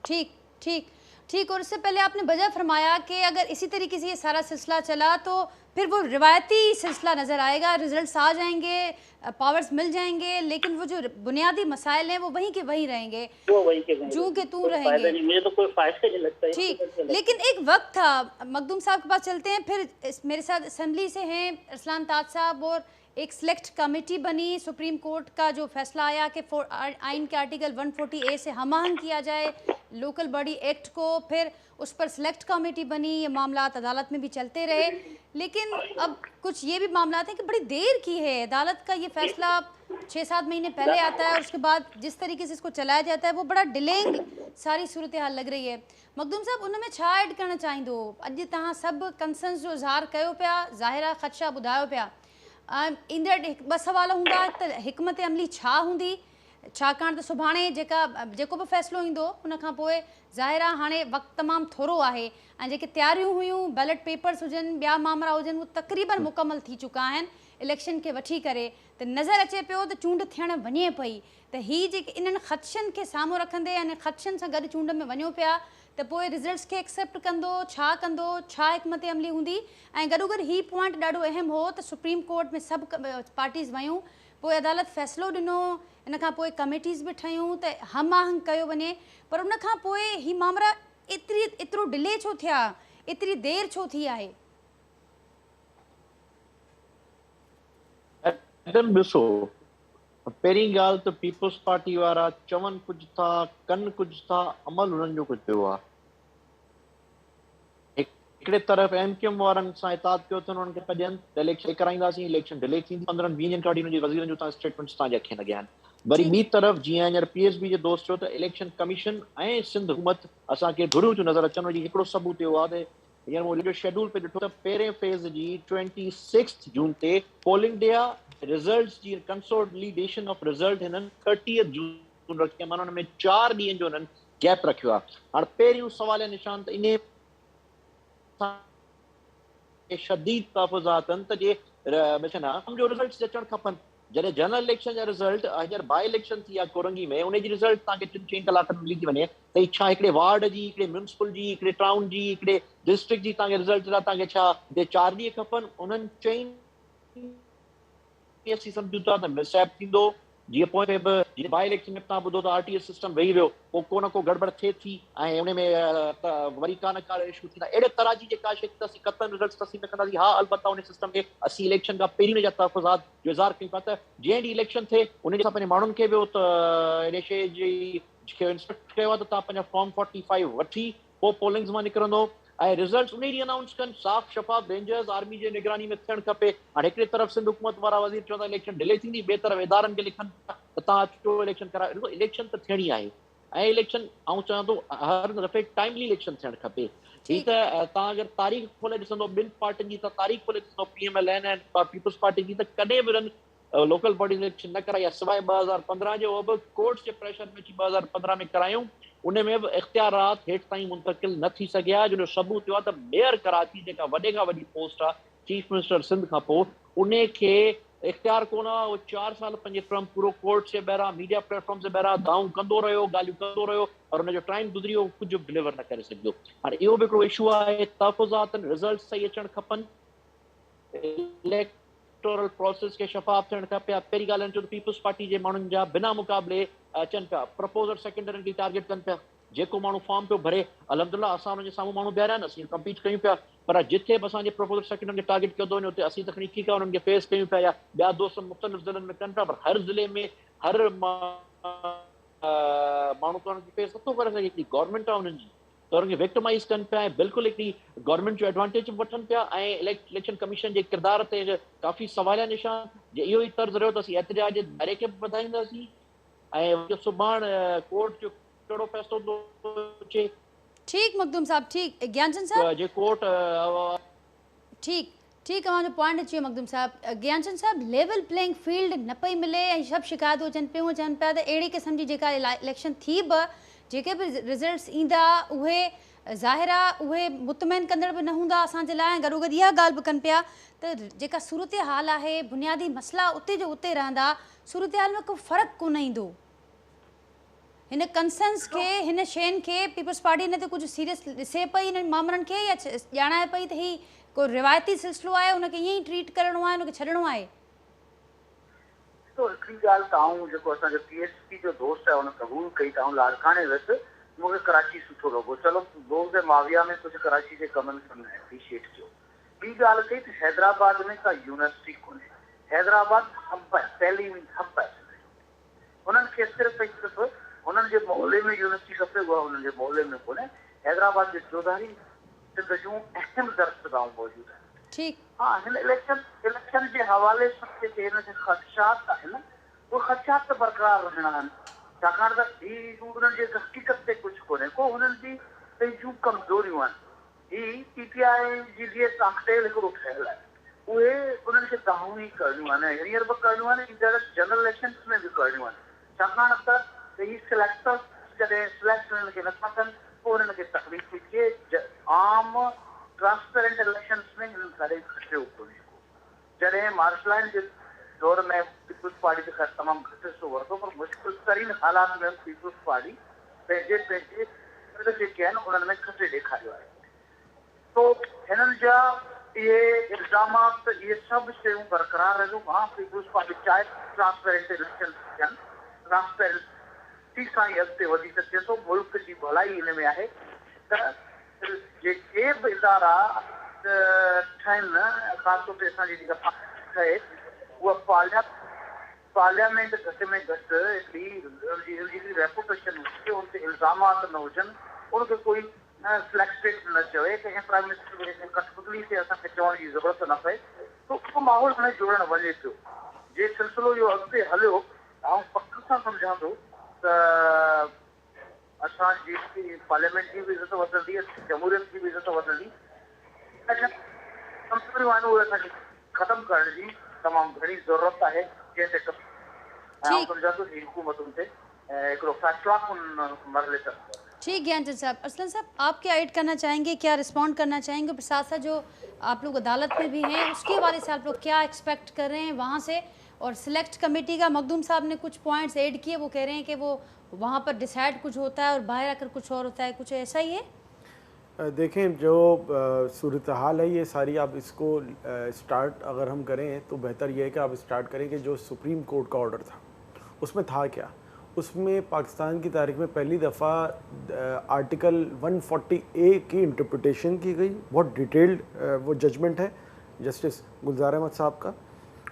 Speaker 1: ठीक ठीक ठीक। और इससे पहले आपने वजह फरमाया कि अगर इसी तरीके से ये सारा सिलसिला चला तो फिर वो रिवायती सिलसिला नज़र आएगा, रिजल्ट्स आ जाएंगे, पावर्स मिल जाएंगे, लेकिन वो जो बुनियादी मसाइल हैं वो वहीं के वहीं रहेंगे,
Speaker 5: वो वहीं के वहीं
Speaker 1: जू के तू रहेंगे।
Speaker 5: मुझे तो कोई फायदा नहीं लगता है।
Speaker 1: ठीक, लेकिन एक वक्त था, मखदूम साहब के पास चलते हैं, फिर मेरे साथ असम्बली से हैं अरसलान ताज साहब, और एक सिलेक्ट कमेटी बनी। सुप्रीम कोर्ट का जो फैसला आया कि आइन के आर्टिकल 140A से हमाहंग किया जाए लोकल बॉडी एक्ट को, फिर उस पर सिलेक्ट कमेटी बनी। ये मामला अदालत में भी चलते रहे, लेकिन अब कुछ ये भी मामला हैं कि बड़ी देर की है। अदालत का ये फैसला 6-7 महीने पहले आता है, और उसके बाद जिस तरीके से इसको चलाया जाता है वो बड़ा डिलेइंग सारी सूरत हाल लग रही है। मखदूम साहब, उनमें छा ऐड करना चाहींदो? अॼु तव्हां सभु कंसर्न्स जो इज़हार कयो पिया, ज़ाहिरा ख़दशा ॿुधायो पिया। ईंदड़ 2 सवाल हूंदा त हिकमत अमली छा हूंदी, छाकाणि त सुभाणे जेको बि फ़ैसिलो ईंदो उन खां पोइ ज़ाहिर आहे हाणे वक़्तु तमामु थोरो आहे, ऐं जेके तयारियूं हुयूं, बैलेट पेपर्स हुजनि, ॿिया मामला हुजनि, उहे तक़रीबन मुकमल थी चुका आहिनि इलेक्शन खे वठी करे। त नज़र अचे पियो त चूंड थियण वञे पई, त हीअ जेके इन्हनि ख़दशनि खे साम्हूं रखंदे यानी ख़दशनि सां गॾु चूंड में वञो पिया, त पोइ रिज़ल्ट्स खे एक्सेप्ट कंदो, छा हिकमत अमली हूंदी। ऐं गॾोगॾु हीअ पॉइंट ॾाढो अहम हो त सुप्रीम कोर्ट में सभु पार्टीज़ वयूं, पोइ अदालत फ़ैसिलो ॾिनो, इन खां पोइ कमेटीज़ बि ठहियूं त हम आहंग कयो वञे, पर उन खां पोइ हीअ मामला एतिरो डिले छो थिया, एतिरी देरि छो थी आहे?
Speaker 3: मैडम ॾिसो, पहिरीं ॻाल्हि त पीपल्स पार्टी वारा चवनि कुझु था, कनि कुझु था, अमल हुननि जो कुझु पियो आहे। हिकिड़े तरफ़ MQM वारनि सां इताद कयो अथनि उन्हनि खे पॼनि त इलेक्शन कराईंदासीं, इलेक्शन डिले थींदी 15-20 ॾींहंनि खां वठी हुनजी वज़ीरनि जो तव्हां स्टेटमेंट्स तव्हांजे अखियुनि अॻियां आहिनि। वरी ॿी तरफ़ जीअं हींअर PSB जे दोस्त चयो त इलेक्शन कमीशन ऐं सिंध हुकूमत असांखे घुरियूं थियूं नज़र अचनि। वरी हिकिड़ो सबूत इहो आहे त हींअर मूं जो शेड्यूल पे ॾिठो त पहिरें फेज़ जी 26 जून ते पोलिंग डे आहे, रिज़ल्ट्स जी कंसोलिडेशन ऑफ रिज़ल्ट हिननि 30 जून रखी आहे, माना हुन में 4 ॾींहंनि जो हिननि गैप रखियो आहे। हाणे पहिरियों सवाल निशान त इन शदीद तहफ़ुज़ात आहिनि त जे जो रिज़ल्ट्स अचणु खपनि। जॾहिं जनरल इलेक्शन जा रिज़ल्ट हींअर बाई इलेक्शन थी आहे कोरंगी में, उनजी रिज़ल्ट तव्हांखे 3 कलाकनि में मिली थी वञे त छा हिकिड़े वार्ड जी, हिकिड़े म्यूनिसिपल जी, हिकिड़े टाउन जी, हिकिड़े डिस्ट्रिक्ट जी तव्हांखे रिज़ल्ट लाइ तव्हांखे छा 4 ॾींहं खपनि। उन्हनि चई असीं सम्झूं था त मिसहैप थींदो। जीअं पोइ बि जीअं बाई इलेक्शन में तव्हां ॿुधो त RTS सिस्टम वेही वियो, पोइ को न को गड़बड़ थिए थी ऐं उन में वरी का न का इशू थींदा। अहिड़े तरह जी जेका शइ असीं कतनि रिज़ल्ट तस्लीम न कंदासीं। हा अलबत्ता उन सिस्टम खे असीं इलेक्शन खां पहिरीं जा तहफ़ुज़ात जो इज़हार कयूं था त जंहिं ॾींहुं इलेक्शन थिए उन ॾींहुं असां पंहिंजे माण्हुनि खे बि त इन शइ जी इंस्ट्रक्ट कयो आहे त तव्हां पंहिंजा फॉर्म 45 वठी पोइ पोलिंग्स मां निकिरंदो ऐं रिज़ल्ट उन ॾींहुं अनाउंस कनि। साफ़ शफ़ाफ़ रेंजर्स आर्मी जे निगरानी में थियणु खपे। हाणे हिकिड़े तरफ़ सिंध हुकूमत वारा वज़ीर चवंदा इलेक्शन डिले थींदी, ॿिए तरफ़ इदारनि खे लिखनि त तव्हां अचो इलेक्शन करायो। ॾिसो इलेक्शन त थियणी आहे ऐं इलेक्शन आउं चवां थो हर दफ़े टाइमली इलेक्शन थियणु खपे। ही त तव्हां अगरि तारीख़ खोले ॾिसंदो ॿिनि पार्टियुनि जी त तारीख़ खोले ॾिसंदो PMLN ऐं पीपल्स पार्टी जी, त कॾहिं बि इन्हनि लोकल बॉडी इलेक्शन न कराई आहे सवाइ 2015 जो, उहो बि कोर्ट्स जे प्रेशर में अची 2015 में करायूं। उन में बि इख़्तियारात हेठि ताईं मुंतकिल न थी सघिया, जो सबूत थियो आहे त मेयर कराची जेका वॾे खां वॾी पोस्ट आहे चीफ मिनिस्टर सिंध खां पोइ, उन खे इख़्तियार कोन आहे। उहो 4 साल पंहिंजे टर्म पूरो कोर्ट जे ॿाहिरां मीडिया प्लेटफॉर्म जे ॿाहिरां दाऊं कंदो रहियो, ॻाल्हियूं कंदो रहियो और हुनजो टाइम गुज़री वियो, कुझु बि डिलीवर न करे सघियो। हाणे इहो बि हिकिड़ो इशू आहे। तहफ़ुज़ात रिज़ल्ट सही अचणु खपनि, इलेक्टोरल प्रोसेस खे शफ़ाफ़ थियणु खपे। पहिरीं ॻाल्हि चयो त पीपल्स पार्टी जे माण्हुनि जा बिना मुक़ाबले अचनि पिया, प्रपोज़र सेकेंडरनि खे टारगेट कनि पिया। जेको माण्हू फॉर्म पियो भरे अल्हम्दुलिल्लाह असां हुनजे साम्हूं माण्हू बीहारिया न, असीं कम्पीट कयूं पिया, पर जिथे बि असांजे प्रपोज़र सेकेंडरनि खे टारगेट कयो थो वञे उते असीं त खणी ठीकु आहे उन्हनि खे फेस कयूं पिया या ॿिया दोस्त मुख़्तलिफ़ ज़िलनि में कनि पिया, पर हर ज़िले में हर माण्हू त हुननि खे फेस नथो करे सघे। हिकिड़ी गवर्नमेंट आहे हुननि जी, त हुननि खे विक्टिमाइज़ कनि पिया ऐं बिल्कुलु हिकिड़ी गवर्नमेंट जो एडवांटेज वठनि पिया ऐं इलेक्शन कमीशन जे किरदार ते काफ़ी सवालिया निशान। जे इहो ई तर्ज़ु रहियो त असीं एहतिजाज जे दायरे खे बि वधाईंदासीं ऐं सुभाणे कोर्ट जो कहिड़ो फ़ैसिलो थो अचे।
Speaker 1: ठीक मखदूम साहब, ठीक ज्ञानचंद साहब
Speaker 3: जे कोर्ट
Speaker 1: ठीक ठीक अवां जो पॉइंट अची वियो मखदूम साहब। ज्ञानचंद साहब लेवल प्लेइंग फील्ड न पई मिले ऐं सभु शिकायतूं अचनि पियूं, चवनि पिया त अहिड़ी क़िस्म जी जेका इलेक्शन थी बि जेके बि रिज़ल्ट्स ईंदा उहे ज़ाहिर आहे उहे मुतमइन कंदड़ बि न हूंदा असांजे लाइ। ऐं गॾोगॾु इहा ॻाल्हि बि कनि पिया त जेका सूरत हाल आहे बुनियादी मसइला उते जो उते रहंदा, सूरत हाल में को फ़र्क़ु कोन ईंदो। हिन कंसेंस खे हिन शयुनि खे पीपल्स पार्टी ने त कुझु सीरियस ॾिसे पई हिननि मामलनि खे या ॼाणाए पई त ही को रिवायती सिलसिलो आहे उनखे ईअं ई ट्रीट करिणो आहे, उनखे छॾिणो आहे।
Speaker 4: तो हिकिड़ी ॻाल्हि त आऊं जेको असांजो PSP जो दोस्त आहे हुन क़बूल कई त आऊं लाड़काणे वियुसि, मूंखे कराची सुठो लॻो। चलो दोस्त माविया में कुझु कराची जे कमनि खे एप्रिशिएट कयो। ॿी ॻाल्हि कई त हैदराबाद में का यूनिवर्सिटी कोन्हे, हैदराबाद हब आहे, तइलीमी हब आहे। हुननि खे सिर्फ़ु हुननि जे मोहल्ले में यूनिवर्सिटी खपे, उहा हुननि जे मोहल्ले में कोन्हे। हैदराबाद जे चौधारी सिंध जूं अहम दर्सगाहूं मौजूदु आहिनि।
Speaker 1: ठीक
Speaker 4: हाँ, हिन इलेक्शन जे हवाले सां जेके हिन जे ख़दशात आहिनि उहे ख़दशात त बरक़रार रहणा आहिनि, छाकाणि त ही हुननि जे हक़ीक़त ते कुझु कोन्हे को, हुननि जी पंहिंजूं कमज़ोरियूं आहिनि। ही PTI जी जीअं कॉकटेल हिकिड़ो ठहियलु आहे, उहे उन्हनि खे दाहूं ई करणियूं आहिनि, हींअर बि करणियूं आहिनि, ईंदड़ जनरल इलेक्शन में बि करणियूं आहिनि। छाकाणि त ही सिलेक्टर जॾहिं सिलेक्ट हुननि खे नथा कनि पोइ हुननि खे तकलीफ़ थी थिए। आम ट्रांसपेरेंट इलेक्शंस में हिन करे खटियो कोन्हे को। जॾहिं मार्शलाइन जे दौर में पीपल्स पार्टी जे ख़ैर तमामु घटि हिसो वरितो, पर मुश्किल तरीन हालात में पीपल्स पार्टी पंहिंजे जेके आहिनि उन्हनि में खटे ॾेखारियो आहे। तो हिननि जा इहे इल्ज़ामात इहे सभु शयूं बरक़रार रहंदियूं। मां पीपल्स पार्टी चाहे ट्रांसपेरेंट इलेक्शन थियनि, ट्रांसपेरेंसी सां ई अॻिते वधी सघे थो। मुल्क जी भलाई हिन में आहे त जेके बि इदारा ठहिनि, ख़ासि तौर ते असांजी जेका ठहे उहा पार्लियामेंट घटि में घटि हिकिड़ी रेपुटेशन हुजे, उन ते इल्ज़ामात न हुजनि, उनखे कोई सिलेक्टेड न चवे कि प्राइम मिनिस्टर खे कठपुतली से असांखे चवण जी ज़रूरत न पए, तो उहो माहौल हाणे जुड़ण वञे पियो। जे सिलसिलो इहो अॻिते हलियो ऐं पक सां सम्झां थो त असांजी पार्लियामेंट जी बि इज़त वधंदी, जमहूरियत जी बि इज़त वधंदी। संस्कृतियूं आहिनि उहे असांखे ख़तमु करण जी तमामु घणी ज़रूरत आहे, जंहिं ते ऐं सम्झां थो कि हुकूमतुनि ते हिकिड़ो फ़ैसिला उन मरहले तक।
Speaker 1: ठीक ज्ञानचंद साहब, अरसलन साहब आप क्या ऐड करना चाहेंगे, क्या रिस्पॉन्ड करना चाहेंगे, और साथ साथ जो आप लोग अदालत में भी हैं उसके हवाले से आप लोग क्या एक्सपेक्ट कर रहे हैं वहाँ से? और सिलेक्ट कमेटी का मखदूम साहब ने कुछ पॉइंट्स ऐड किए, वो कह रहे हैं कि वो वहाँ पर डिसाइड कुछ होता है और बाहर आकर कुछ और होता है, कुछ ऐसा ही है?
Speaker 2: देखें, जो सूरत हाल है ये सारी, आप इसको स्टार्ट अगर हम करें तो बेहतर ये है कि आप स्टार्ट करें कि जो सुप्रीम कोर्ट का ऑर्डर था उसमें था क्या। उसमें पाकिस्तान की तारीख में पहली दफ़ा आर्टिकल 140A की इंटरप्रिटेशन की गई। बहुत डिटेल्ड वो जजमेंट है जस्टिस गुलजार अहमद साहब का।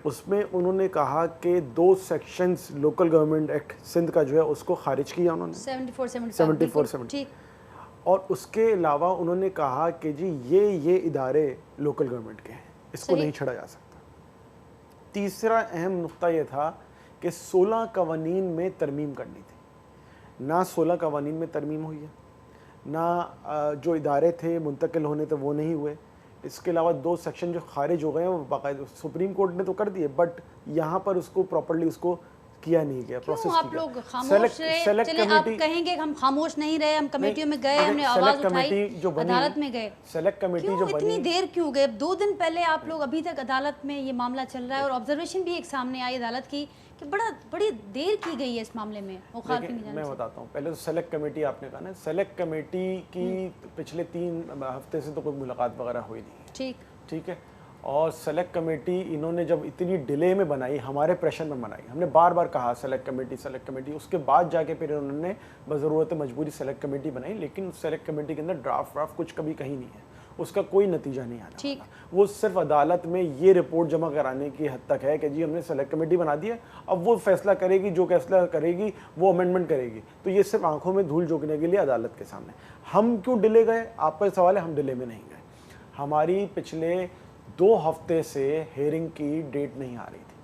Speaker 2: उसमें उन्होंने कहा कि 2 sections local government act Sindh का जो है उसको खारिज किया उन्होंने, 74-75।
Speaker 1: ठीक।
Speaker 2: और उसके अलावा उन्होंने कहा कि जी ये इदारे लोकल गवर्नमेंट के हैं, इसको नहीं छड़ा जा सकता। तीसरा अहम नुक्ता ये था कि 16 कवानीन में तरमीम करनी थी। ना 16 कवानीन में तरमीम हुई है, ना जो इदारे थे मुंतकिल होने थे वो नहीं हुए। इसके अलावा 2 सेक्शन जो खारिज हो गए हैं वो बाकायदा सुप्रीम कोर्ट ने तो कर दिए, बट यहाँ पर उसको प्रॉपर्ली उसको किया नहीं गया, प्रोसेस
Speaker 1: आप लोग खामोश रहे? चले आप कहेंगे हम खामोश नहीं रहे, हम कमेटियों में गए, हमने आवाज उठाई, अदालत में गए।
Speaker 2: सेलेक्ट कमेटी जो बनी,
Speaker 1: इतनी देर क्यों गए? 2 दिन पहले आप लोग, अभी तक अदालत में ये मामला चल रहा है और ऑब्जर्वेशन भी एक सामने आई अदालत की कि बड़ी देर की गई है इस मामले में।
Speaker 2: मैं बताता हूँ, पहले तो सेलेक्ट कमेटी आपने कहा ना, सेलेक्ट कमेटी की पिछले 3 हफ्ते से तो कोई मुलाकात वगैरह हुई नहीं। ठीक है। और सेलेक्ट कमेटी इन्होंने जब इतनी डिले में बनाई, हमारे प्रेशर में बनाई, हमने बार बार कहा सेलेक्ट कमेटी, उसके बाद जाके फिर इन्होंने बज़रूरत मजबूरी सेलेक्ट कमेटी बनाई, लेकिन सेलेक्ट कमेटी के अंदर ड्राफ्ट कुछ कभी कहीं नहीं है, उसका कोई नतीजा नहीं आना। वो सिर्फ अदालत में ये रिपोर्ट जमा कराने की हद तक है कि जी हमने सेलेक्ट कमेटी बना दी है, अब वो फैसला करेगी, जो फैसला करेगी वो अमेंडमेंट करेगी। तो ये सिर्फ आंखों में धूल झोंकने के लिए अदालत के सामने। हम क्यों डिले गए, आपका सवाल है। हम डिले में नहीं गए, हमारी पिछले 2 हफ्ते से हेयरिंग की डेट नहीं आ रही थी।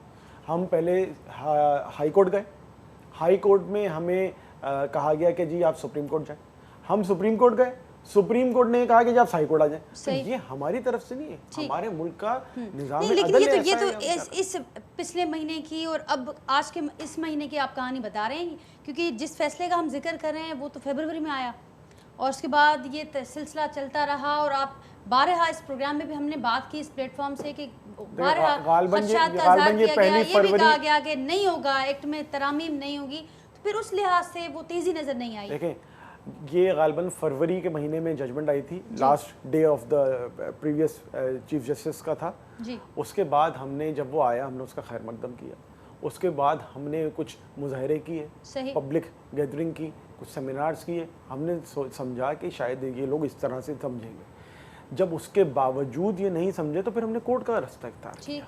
Speaker 2: हम पहले हाई कोर्ट गए, हाई कोर्ट में हमें कहा गया कि जी आप सुप्रीम कोर्ट जाएं। हम सुप्रीम कोर्ट गए, सुप्रीम कोर्ट ने कहा कि जी आप हाई कोर्ट आ जाएं। तो ये हमारी तरफ से नहीं है, हमारे मुल्क का निज़ाम है।
Speaker 1: लेकिन ये तो इस पिछले महीने की और अब आज के इस महीने की आप कहानी बता रहे हैं, क्योंकि जिस फैसले का हम जिक्र कर रहे हैं वो तो फरवरी में आया और उसके बाद ये सिलसिला चलता रहा। और आप बारहा इस प्रोग्राम में भी हमने बात की इस प्लेटफॉर्म से कि बारहा खदशात का इज़हार किया गया, ये भी कहा गया कि नहीं होगा, एक्ट में तरामीम नहीं होगी, तो फिर उस लिहाज से वो तेज़ी नज़र नहीं आई।
Speaker 2: देखें, ये गालिबन फरवरी के महीने में जजमेंट आई थी, last day of the previous chief justice का था
Speaker 1: जी।
Speaker 2: उसके बाद हमने, जब वो आया, हमने उसका खैर मकदम किया। उसके बाद हमने कुछ मुजाहरे किए, पब्लिक गैदरिंग की, कुछ सेमिनार्स किए। हमने समझा कि शायद ये लोग इस तरह से समझेंगे। जब उसके बावजूद ये नहीं समझे तो फिर हमने कोर्ट का रास्ता इख्तियार किया।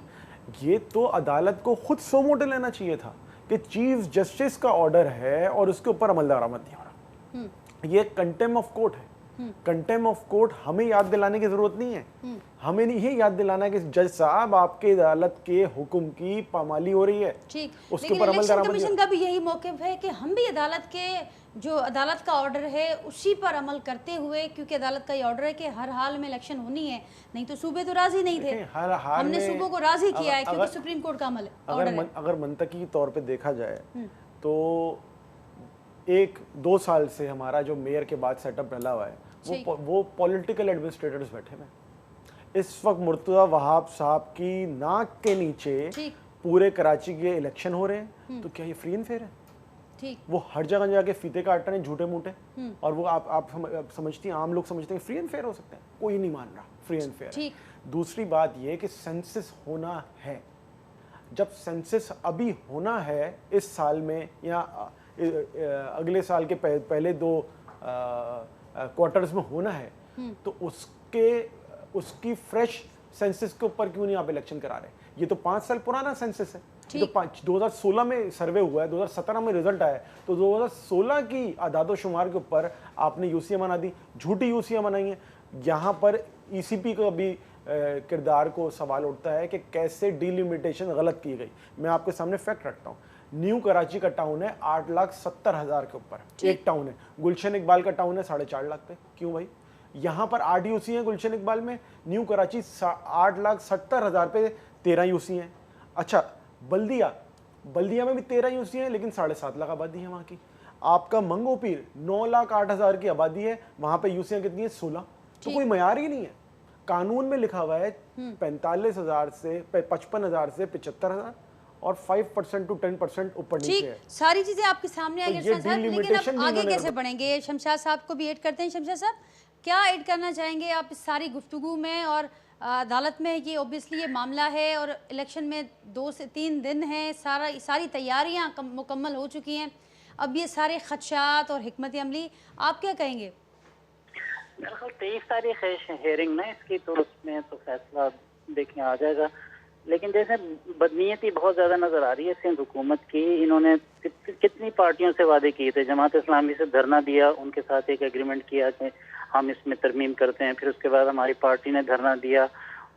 Speaker 2: ये तो अदालत को खुद सो मोटे लेना चाहिए था कि चीफ जस्टिस का ऑर्डर है और उसके ऊपर अमल दरामद नहीं हो रहा। ये कंटेम ऑफ कोर्ट है। कंटेम ऑफ कोर्ट हमें याद दिलाने की जरूरत नहीं है। हमें नहीं ये याद दिलाना है कि जज साहब आपके अदालत के हुक्म की पामाली हो रही है, उसके ऊपर अमल दरामद।
Speaker 1: कमीशन का भी यही मौक़िफ़ है कि हम भी अदालत के जो अदालत का ऑर्डर है उसी पर अमल करते हुए, क्योंकि अदालत का ये ऑर्डर है कि हर हाल में इलेक्शन होनी है, नहीं तो सूबे तो राजी नहीं थे।
Speaker 2: हर हाल
Speaker 1: हमने सूबों को राजी किया है क्योंकि सुप्रीम कोर्ट का अमल है।
Speaker 2: अगर मंतकी तौर पे देखा जाए तो 1-2 साल से हमारा जो मेयर के बाद सेटअप डला हुआ है वो पॉलिटिकल एडमिनिस्ट्रेटर्स बैठे हुए हैं। इस वक्त मुर्तज़ा वहाब साहब की नाक के नीचे पूरे कराची के इलेक्शन हो रहे हैं, तो क्या ये फ्री एंड फेयर है? वो हर जगह जाके फीते काट रहे हैं झूठे मूठे, और वो आप समझती हैं, आम लोग समझते हैं फ्री एंड फेयर हो सकते हैं। कोई नहीं मान रहा फ्री एंड फेयर। दूसरी बात ये कि सेंसस होना है। जब सेंसस अभी होना है इस साल में या अगले साल के पहले 2 क्वार्टर्स में होना है, तो उसकी फ्रेश सेंसस के ऊपर क्यों नहीं आप इलेक्शन करा रहे? ये तो 5 साल पुराना सेंसस है। तो 2016 में सर्वे हुआ है, 2017 में रिजल्ट आया है, तो 2016 की आदादोशुमार के ऊपर आपने यूसीएं बना दी, झूठी यूसीएं बनाई हैं। यहाँ पर ईसीपी का भी किरदार को सवाल उठता है कि कैसे डिलिमिटेशन गलत की गई। मैं आपके सामने फैक्ट रखता हूँ, न्यू कराची का टाउन है 8,70,000 के ऊपर एक टाउन है, गुलशन इकबाल का टाउन है 4.5 लाख पे। क्यों भाई? यहाँ पर 8 यूसी हैं गुलशन इकबाल में, न्यू कराची 8,70,000 पे 13 यूसी हैं। अच्छा, बल्दिया में भी 13 यूसी हैं, लेकिन 7.5 लाख आबादी है वहाँ की। आपका मंगोपीर 9,08,000 की आबादी है, वहाँ पे यूसियाँ कितनी है? 16। तो कोई मयार ही नहीं है। कानून में लिखा हुआ है 45,000 से 55,000 से 75,000 और 5% to 10% ऊपर नीचे है।
Speaker 1: सारी चीजें आपके सामने आ गई साहब, लेकिन अब आगे कैसे बढ़ेंगे? शमशाद साहब को भी ऐड करते हैं। शमशाद साहब, क्या ऐड करना चाहेंगे आप इस सारी गुफ्तगू में? और अदालत में ये ऑब्वियसली ये मामला है और इलेक्शन में 2 से 3 दिन हैं, सारी तैयारियां मुकम्मल हो चुकी हैं, अब ये सारे खदशात और हिकमत अमली, आप क्या कहेंगे?
Speaker 5: मेरे ख्याल 23 तारीख है हेयरिंग ना इसकी, तो उसमें तो फैसला देखें आ जाएगा। लेकिन जैसे बदनीयती बहुत ज़्यादा नज़र आ रही है सिंध हुकूमत की। इन्होंने कितनी पार्टियों से वादे किए थे, जमात इस्लामी से धरना दिया, उनके साथ एक एग्रीमेंट किया कि हम इसमें तरमीम करते हैं, फिर उसके बाद हमारी पार्टी ने धरना दिया,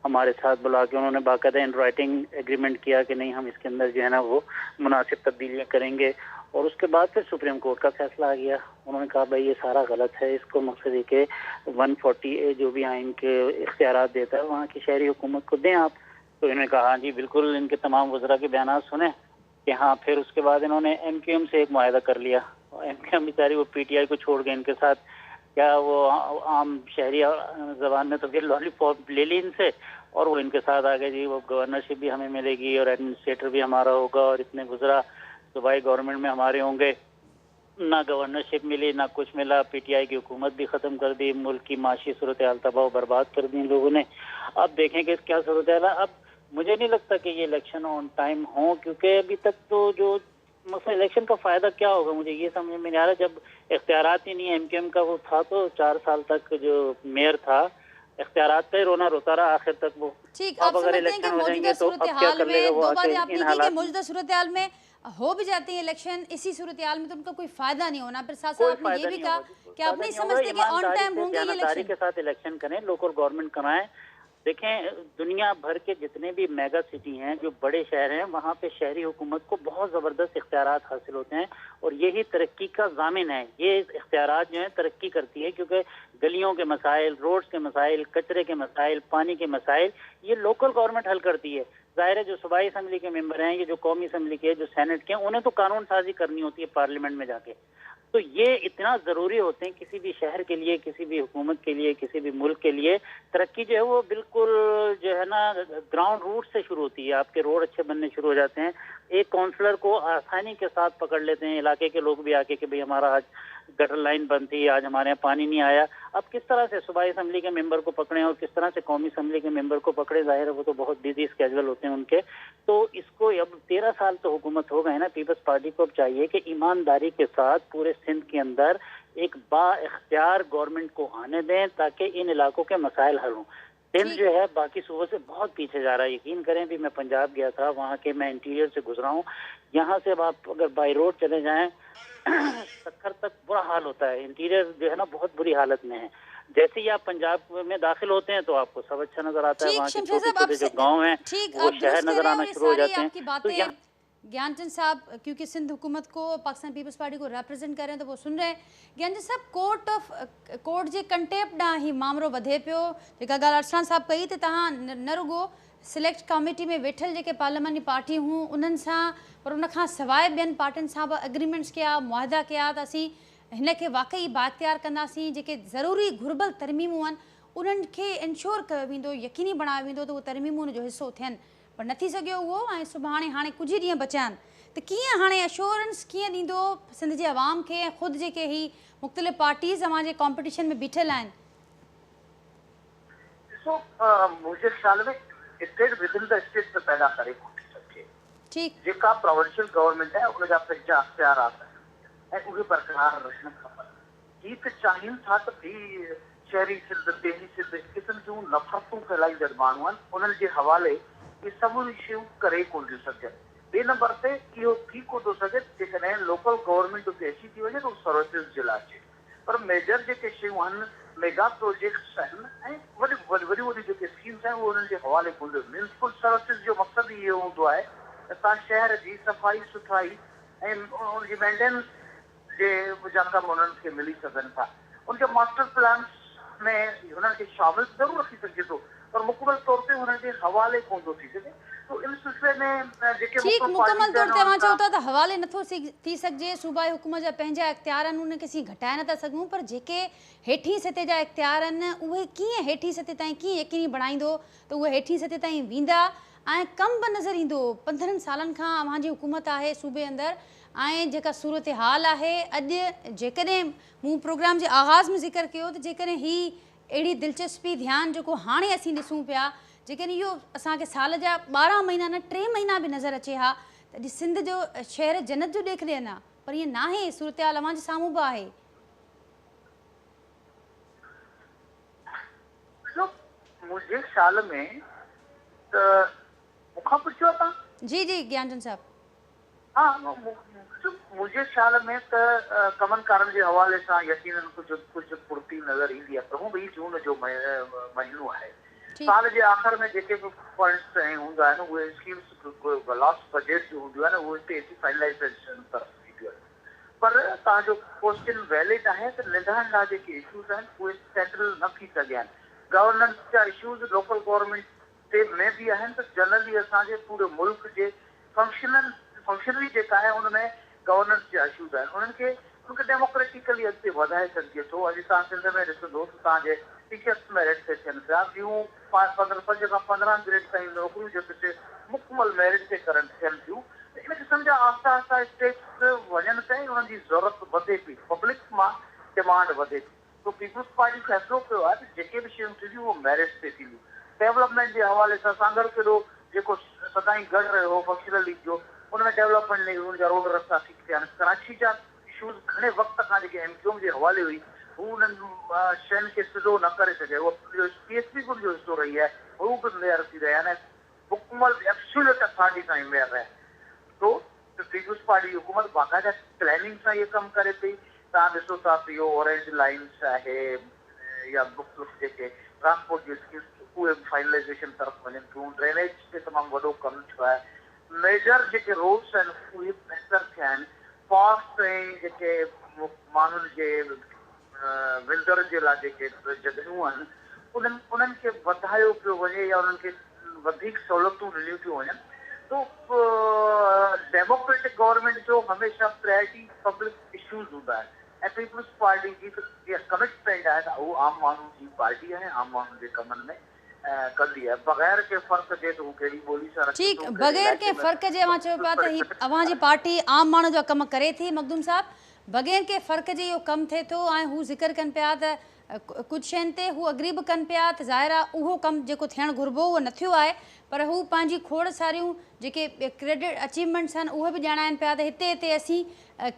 Speaker 5: हमारे साथ बुला के उन्होंने बाकायदा इन राइटिंग एग्रीमेंट किया कि नहीं हम इसके अंदर जो है ना वो मुनासिब तब्दीलियाँ करेंगे। और उसके बाद फिर सुप्रीम कोर्ट का फैसला आ गया, उन्होंने कहा भाई ये सारा गलत है, इसको मकसद के 140A जो भी आइन के इख्तियारात देता है वहाँ की शहरी हुकूमत को दें आप। तो इन्होंने कहा हाँ जी बिल्कुल, इनके तमाम वज़रा के बयान सुने कि हाँ। फिर उसके बाद इन्होंने MQM से एक मुआहदा कर लिया, MQM बेचारी वो PTI को छोड़ गए इनके साथ, क्या वो आम शहरी जबान में तो फिर लॉलीपॉप ले ली इनसे, और वो इनके साथ आ गए जी वो गवर्नरशिप भी हमें मिलेगी और एडमिनिस्ट्रेटर भी हमारा होगा और इतने गुजरा सूबाई गवर्नमेंट में हमारे होंगे। ना गवर्नरशिप मिली ना कुछ मिला, PTI की हुकूमत भी ख़त्म कर दी, मुल्क की माशी सूरत हाल तबाह बर्बाद कर दी इन लोगों ने। अब देखें कि क्या सूरत हाल है। अब मुझे नहीं लगता कि ये इलेक्शन ऑन टाइम हो, क्योंकि अभी तक तो जो मसला इलेक्शन का फ़ायदा क्या होगा मुझे ये समझ में नहीं आ रहा। जब इख्तियारात ही नहीं है, MQM का वो था तो 4 साल तक जो मेयर था इख्तियारात पे रोना रोता रहा आखिर तक वो।
Speaker 1: ठीक, अब अगर इलेक्शन हो जाएंगे तो अब क्या कर लेगा वो? दो बातें आपने की कि मौजूदा सूरत हाल में हो भी जाती है इलेक्शन, इसी सूरत हाल में तो उनका कोई फायदा नहीं होना। फिर साथ साथ आपने ये भी कहा कि आप नहीं समझते कि ऑन टाइम होंगे ये इलेक्शन
Speaker 5: के साथ इलेक्शन करें, लोकल गवर्नमेंट कराएं। देखें दुनिया भर के जितने भी मेगा सिटी हैं, जो बड़े शहर हैं, वहाँ पे शहरी हुकूमत को बहुत ज़बरदस्त इख्तियारात हासिल होते हैं और यही तरक्की का ज़ामिन है। ये इख्तियारात जो है तरक्की करती है, क्योंकि गलियों के मसाइल, रोड्स के मसाइल, कचरे के मसाइल, पानी के मसाइल ये लोकल गवर्नमेंट हल करती है। ज़ाहिर है जो सूबाई असम्बली के मेंबर हैं, ये जो कौमी असम्बली के, जो सेनेट के, उन्हें तो कानून साजी करनी होती है पार्लियामेंट में जाके। तो ये इतना ज़रूरी होते हैं किसी भी शहर के लिए, किसी भी हुकूमत के लिए, किसी भी मुल्क के लिए। तरक्की जो है वो बिल्कुल जो है ना ग्राउंड रूट से शुरू होती है। आपके रोड अच्छे बनने शुरू हो जाते हैं, एक काउंसलर को आसानी के साथ पकड़ लेते हैं इलाके के लोग भी आके कि भाई हमारा आज गटर लाइन बंद थी, आज हमारे यहाँ पानी नहीं आया। अब किस तरह से सूबाई असम्बली के मेंबर को पकड़ें और किस तरह से कौमी असम्बली के मेंबर को पकड़े, जाहिर है वो तो बहुत बिजी स्केड्यूल होते हैं उनके। तो इसको अब 13 साल तो हुकूमत हो गए ना, पीपल्स पार्टी को अब चाहिए कि ईमानदारी के साथ पूरे सिंध के अंदर एक बाइख्तियार गवर्नमेंट को आने दें ताकि इन इलाकों के मसाइल हल हों। सिंध जो है बाकी सूबों से बहुत पीछे जा रहा है। यकीन करें भी मैं पंजाब गया था, वहाँ के मैं इंटीरियर से गुजरा हूँ, यहाँ से अब आप अगर बाई रोड चले जाएं सक्खर तक बुरा हाल होता है। इंटीरियर जो है ना बहुत बुरी हालत में है। जैसे ही आप पंजाब में दाखिल होते हैं तो आपको सब अच्छा नजर आता है, वहाँ के छोटे छोटे जो गाँव हैं वो शहर नजर आना शुरू हो जाते हैं।
Speaker 1: ज्ञानचंद साहब क्योंकि सिंध हुकूमत को पाकिस्तान पीपल्स पार्टी को रिप्रेजेंट कर रहे हैं तो वो सुन रहे हैं। ज्ञानचंद साहब कोर्ट जे कंटेप्ट ॾांहुं ही मामलो वधे पियो। जेका ॻाल्हि अरसलान साहब कई त तव्हां न रुगो सिलेक्ट कमेटी में वेठल जेके पार्लियामानी पार्टी हूँ उन्हनि सां, पर उन खां सवाइ ॿियनि पार्टियुनि सां बि एग्रीमेंट्स कया, मुआहिदा कया त असीं हिन खे वाक़ई बाइख्तियार कंदासीं। जेके ज़रूरी घुरिबल तरमीमूं आहिनि उन्हनि खे इंश्योर कयो वेंदो, यकीनी बणायो वेंदो त उहे तरमीमूं उन जो हिसो थियनि, पर नथी सघियो उहो। ऐं सुभाणे हाणे कुझु ॾींहं बचिया आहिनि त कीअं हाणे एश्योरेंस कीअं ॾींदो सिंध जे अवाम खे ऐं ख़ुदि जेके ही मुख़्तलिफ़ पार्टीज़ अवां जे कॉम्पिटिशन में बीठल आहिनि?
Speaker 4: ॾिसो मुंहिंजे ख़्याल में state with in the state में पैदा करे कोन्हे सघे।
Speaker 1: ठीकु,
Speaker 4: जेका प्रोविंशियल गवर्नमेंट आहे उनजा पंहिंजा अख़्तियारात आहिनि ऐं उहे बरक़रार रखणु खपनि। ही त चाहिनि था त ॿी शहरी सिंध, देही सिंध क़िस्म जूं नफ़रतूं फैलाईंदड़ माण्हू आहिनि, उन्हनि जे हवाले ये सभु शयूं करे कोन थियूं सघनि। ॿिए नंबर ते इहो थी कोन थो सघे जेकॾहिं लोकल गवर्नमेंट उते अची थी वञे त उहो सर्विसिस जे लाइ अचे, पर मेजर जेके शयूं आहिनि मेगा प्रोजेक्ट्स आहिनि ऐं वॾी वॾी वॾी जेके स्कीम्स आहिनि उहे उन्हनि जे हवाले हूंदियूं। म्यूनिसिपल सर्विसिस जो मक़सदु इहो हूंदो आहे त तव्हां शहर जी सफ़ाई सुथराई ऐं उनजी मेंटेनेंस जे जा कम उन्हनि खे मिली सघनि था। उनखे मास्टर प्लान में हुननि खे शामिल ज़रूरु रखी सघिजे थो, पर मुकमल तौर ते हुननि जे हवाले कोन थो थी सघे। तो इन सिलसिले में जेके
Speaker 1: ठीक
Speaker 4: मुख्य
Speaker 1: मुकम्मल तौर ते तव्हां चओ
Speaker 4: पार्टी
Speaker 1: था त हवाले नथो थी सघिजे, सूबाई हुकूमत जा पंहिंजा इख्तियार आहिनि उनखे असीं घटाए नथा सघूं, पर जेके हेठीं सतह जा इख्तियार आहिनि उहे कीअं हेठीं सतह ताईं कीअं यकीनी बणाईंदो त उहे हेठीं सतह ताईं वेंदा ऐं कम बि नज़र ईंदो। 15 सालनि खां अव्हांजी हुकूमत आहे सूबे अंदरि ऐं जेका सूरत हाल आहे अॼु जेकॾहिं मूं प्रोग्राम जे आगाज़ में ज़िक्र कयो त जेकॾहिं ही अहिड़ी दिलचस्पी ध्यानु जेको हाणे असीं ॾिसूं पिया, जेकॾहिं इहो असांखे साल जा 12 महीना न 3 महीना बि नज़र अचे हा त अॼु सिंध जो शहर जन्नत जो ॾेख ॾियनि हा, पर ईअं नाहे। सूरत हाल अव्हांजे साम्हूं बि आहे।
Speaker 4: मुंहिंजे ख़्याल में त मूंखां पुछियो तव्हां?
Speaker 1: जी जी ज्ञानचंद साहब।
Speaker 4: हा, मुंहिंजे ख़्याल में त कमनि कारनि जे हवाले सां यकीनन कुझु फुर्ती नज़र ईंदी आहे। कहूं भई जून जो महीनो आहे, साल जे आख़िर में जेके बि पॉइंट्स ऐं हूंदा आहिनि उहे स्कीम्स लास्ट बजट जो हूंदियूं आहिनि उहे हिते अची फाइनलाइज़ेशन तरफ़ थींदियूं आहिनि। पर तव्हांजो क्वेश्चन वैलिड आहे त नंढा नंढा जेके इशूज़ आहिनि उहे सेटल न थी सघिया आहिनि। गवर्नेंस जा इशूज़ लोकल गवर्नमेंट ते में बि आहिनि त जनरली असांजे पूरे मुल्क जे फंक्शनरी जेका आहे उनमें गवर्नेंस जा इशूज़ आहिनि। उनखे डेमोक्रेटिकली अॻिते वधाए सघिजे थो। अॼु तव्हां सिंध में ॾिसंदो त तव्हांजे टीचर्स मेरिट ते थियनि पिया, ॿियूं 5 खां 15 ग्रेड ताईं नौकरियूं जेके मुकमल मेरिट ते थियनि थियूं। इन क़िस्म जा आहिस्ता आहिस्ता स्टेट्स वञनि ताईं उन्हनि जी ज़रूरत वधे थी, पब्लिक मां डिमांड वधे थी। तो पीपुल्स पार्टी फ़ैसिलो कयो आहे त जेके बि शयूं थींदियूं उहे मेरिट ते थींदियूं। डेवलपमेंट जे हवाले सां सांगर किलो जेको सदाईं गॾु रहियो हो फंक्शनल लीग जो, उनमें डेवलपमेंट नहीं, उनजा रोड रस्ता ठीक थिया आहिनि। कराची जा इशूज़ घणे वक़्त खां जेके MQM जे हवाले हुई हू उन्हनि शयुनि खे सिधो न करे सघे। उहो PSP जो हिसो रही आहे, हू बि मेयर थी रहिया आहिनि। मुकमल एब्सोल्यूट अथॉरिटी सां मेयर रहिया। तो पीपुल्स पार्टी हुकूमत बाक़ाइदा प्लानिंग सां इहे कमु करे पई। तव्हां ॾिसो था त इहो ऑरेंज लाइन्स आहे या मुख़्तलिफ़ जेके ट्रांसपोर्ट जी स्कीम्स उहे फाइनलाइज़ेशन तरफ़ वञनि थियूं। ड्रेनेज ते तमामु वॾो कमु थियो आहे। मेजर जेके रोड्स आहिनि उहे बहितर थिया आहिनि। फास्ट ऐं जेके माण्हुनि जे विंदर जे लाइ जेके जॻहियूं आहिनि उन्हनि खे वधायो पियो वञे या उन्हनि खे वधीक सहूलियतूं ॾिनियूं थियूं वञनि। तो डेमोक्रेटिक गवर्नमेंट जो हमेशह प्रायोरिटी पब्लिक इशूज़ हूंदा आहिनि ऐं पीपुल्स पार्टी जी कमिटमेंट आहे त उहो आम माण्हुनि जी पार्टी आहे, आम माण्हुनि जे कमनि में कंदी आहे बग़ैर के फ़र्क़ जे त हू कहिड़ी ॿोली सां रखे
Speaker 1: ठीक
Speaker 4: थो,
Speaker 1: बग़ैर के फ़र्क़ जे अव्हां चयो पिया त ही अव्हांजी पार्टी आम माण्हू जा कम करे थी। मखदूम साहब, बग़ैर के फ़र्क़ जे इहो कमु थिए थो ऐं हू ज़िक्र कनि पिया त कुझु शयुनि ते हू अग्री बि कनि पिया त ज़ाहिर आहे उहो कमु जेको थियणु घुरिबो उहो न थियो आहे, पर हू पंहिंजी खोड़ सारियूं जेके क्रेडिट अचीवमेंट्स आहिनि उहे बि ॼाणाइनि पिया त हिते हिते असीं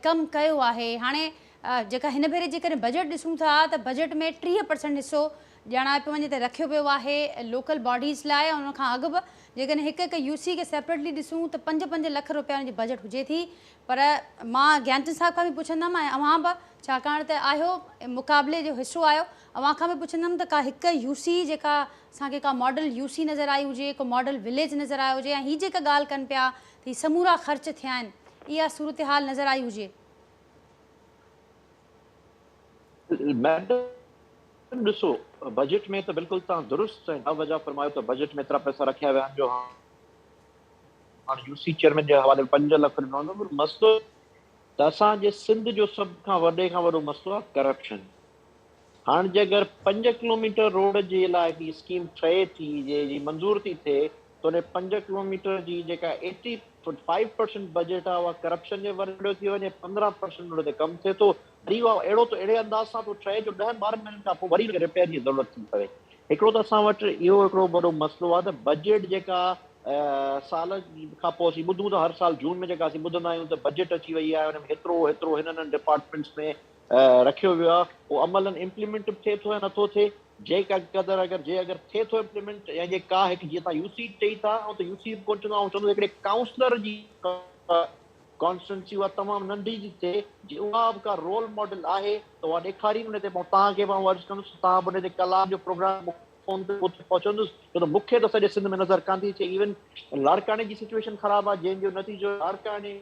Speaker 1: कमु कयो आहे। हाणे जेका हिन भेरे जेकॾहिं बजट ॾिसूं था त बजट में 30% हिसो ॼाणाए पियो वञे त रखियो वियो आहे लोकल बॉडीज़ लाइ। ऐं उनखां अॻु बि जेकॾहिं हिकु हिकु UC खे सेपरेटली ॾिसूं त 5-5 लख रुपया जी बजट हुजे थी। पर मां ज्ञानचंद साहब खां बि पुछंदमि ऐं अव्हां बि छाकाणि त आहियो मुक़ाबले जो हिसो आहियो, अव्हां खां बि पुछंदमि त का हिकु UC जेका असांखे का मॉडल UC नज़र आई हुजे, को मॉडल विलेज नज़र आयो हुजे ऐं हीअ जेका ॻाल्हि कनि पिया त हीअ समूरा ख़र्च थिया आहिनि, इहा सूरत हाल नज़र आई हुजे?
Speaker 3: मैडम ॾिसो, बजट में त बिल्कुलु तव्हां दुरुस्त ऐं वजह फरमायो त बजट में एतिरा पैसा रखिया विया आहिनि जो हाणे UC चेयरमैन जे हवाले 5 लख ॾिनो आहे। मसइलो त असांजे सिंध जो सभ खां वॾो मसइलो आहे करप्शन। हाणे जे अगरि 5 किलोमीटर रोड जे लाइ ही स्कीम ठहे थी, जी मंज़ूर थी थिए, त उन 5 किलोमीटर जी जेका 85% बजट आहे उहा करप्शन जे वॾो थी वञे, 15% उन ते कमु थिए थो। वरी उहा अहिड़े अंदाज़ सां थो ठहे जो 10-12 महीननि खां पोइ वरी रिपेयर जी ज़रूरत थी पवे। हिकिड़ो त असां वटि इहो हिकिड़ो वॾो मसइलो आहे त बजट जेका साल खां पोइ असीं ॿुधूं था, हर साल जून में जेका असीं ॿुधंदा आहियूं त बजट अची वई आहे, हुन में हेतिरो हिननि डिपार्टमेंट्स में रखियो वियो आहे, उहो अमलनि इम्प्लीमेंट थिए थो या नथो थिए। जे अगर थे थो इम्प्लीमेंट या जे का हिकु जीअं तव्हां यूसी चई था ऐं त यूसी कोन चवंदो आहियां चवंदो हिकिड़े काउंसलर जी कॉन्स्टिट्यूंसी उहा तमामु नंढी थी थिए जे उहा बि का रोल मॉडल आहे त उहा ॾेखारींदी उन ते पोइ तव्हांखे मां अर्ज़ु कंदुसि तव्हां बि उन ते कलाक जो प्रोग्राम फोन ते पहुचंदुसि छो त मूंखे त सॼे सिंध में नज़र कान थी अचे इवन लाड़काने जी सिचुएशन ख़राबु आहे जंहिंजो नतीजो लाड़काने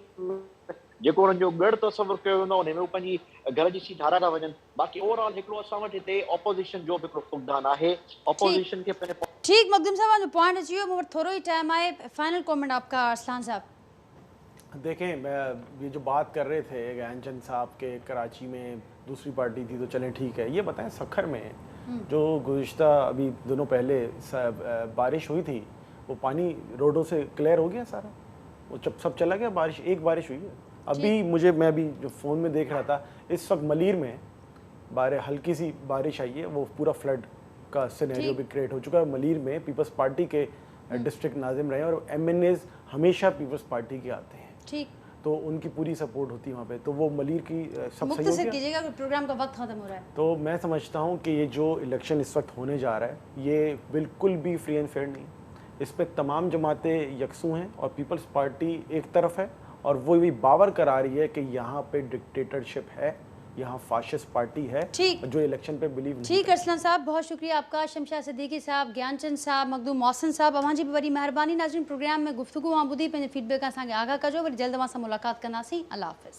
Speaker 3: जेको हुननि जो ॻढ़ तस्वुरु कयो वेंदो हुन में हू पंहिंजी घर जी सीट हाराए था वञनि बाक़ी ओवरऑल हिकिड़ो असां वटि हिते ऑपोज़िशन जो बि हिकिड़ो फुक़दान आहे ऑपोज़िशन खे पंहिंजे
Speaker 1: ठीक मखदूम साहब जो पॉइंट अची वियो मूं वटि थोरो ई टाइम आहे फाइनल कमेंट आपका अरसलान साहब
Speaker 2: देखें ये जो बात कर रहे थे ज्ञानचंद साहब के कराची में दूसरी पार्टी थी तो चलें ठीक है, ये बताएं सखर में जो गुज़िश्ता अभी दिनों पहले बारिश हुई थी वो पानी रोडों से क्लियर हो गया सारा, वो सब चला गया, एक बारिश हुई है अभी मैं अभी जो फ़ोन में देख रहा था इस वक्त मलीर में हल्की सी बारिश आई है, वो पूरा फ्लड का सिनेरियो भी क्रिएट हो चुका है। मलीर में पीपल्स पार्टी के डिस्ट्रिक्ट नाजिम रहे और MNAs हमेशा पीपल्स पार्टी के आते हैं, ठीक, तो उनकी पूरी सपोर्ट होती है वहाँ पे, तो वो मलीर की सब सही हो गया।
Speaker 1: कीजिएगा प्रोग्राम का वक्त खत्म हो रहा है।
Speaker 2: तो मैं समझता हूँ कि ये जो इलेक्शन इस वक्त होने जा रहा है ये बिल्कुल भी फ्री एंड फेयर नहीं, इस पर तमाम जमातें यकसू हैं और पीपल्स पार्टी एक तरफ है और वो भी बावर करा रही है कि यहाँ पे डिक्टेटरशिप है, यहाँ फाशिस्ट पार्टी है जो इलेक्शन पे बिलीव नहीं।
Speaker 1: ठीक अरसलान साहब बहुत शुक्रिया आपका, शमशाद सिद्दीकी साहब, ज्ञानचंद साहब, मखदूम मोहसिन साहब, अवां जी भी बड़ी मेहरबानी। नाज़रीन प्रोग्राम में गुफ्तगू ॿुधी पंहिंजे फीडबैक असांखे आगाह कजो, वरी जल्द अवां सां मुलाक़ात कंदासीं। अल्लाह हाफ़िज़।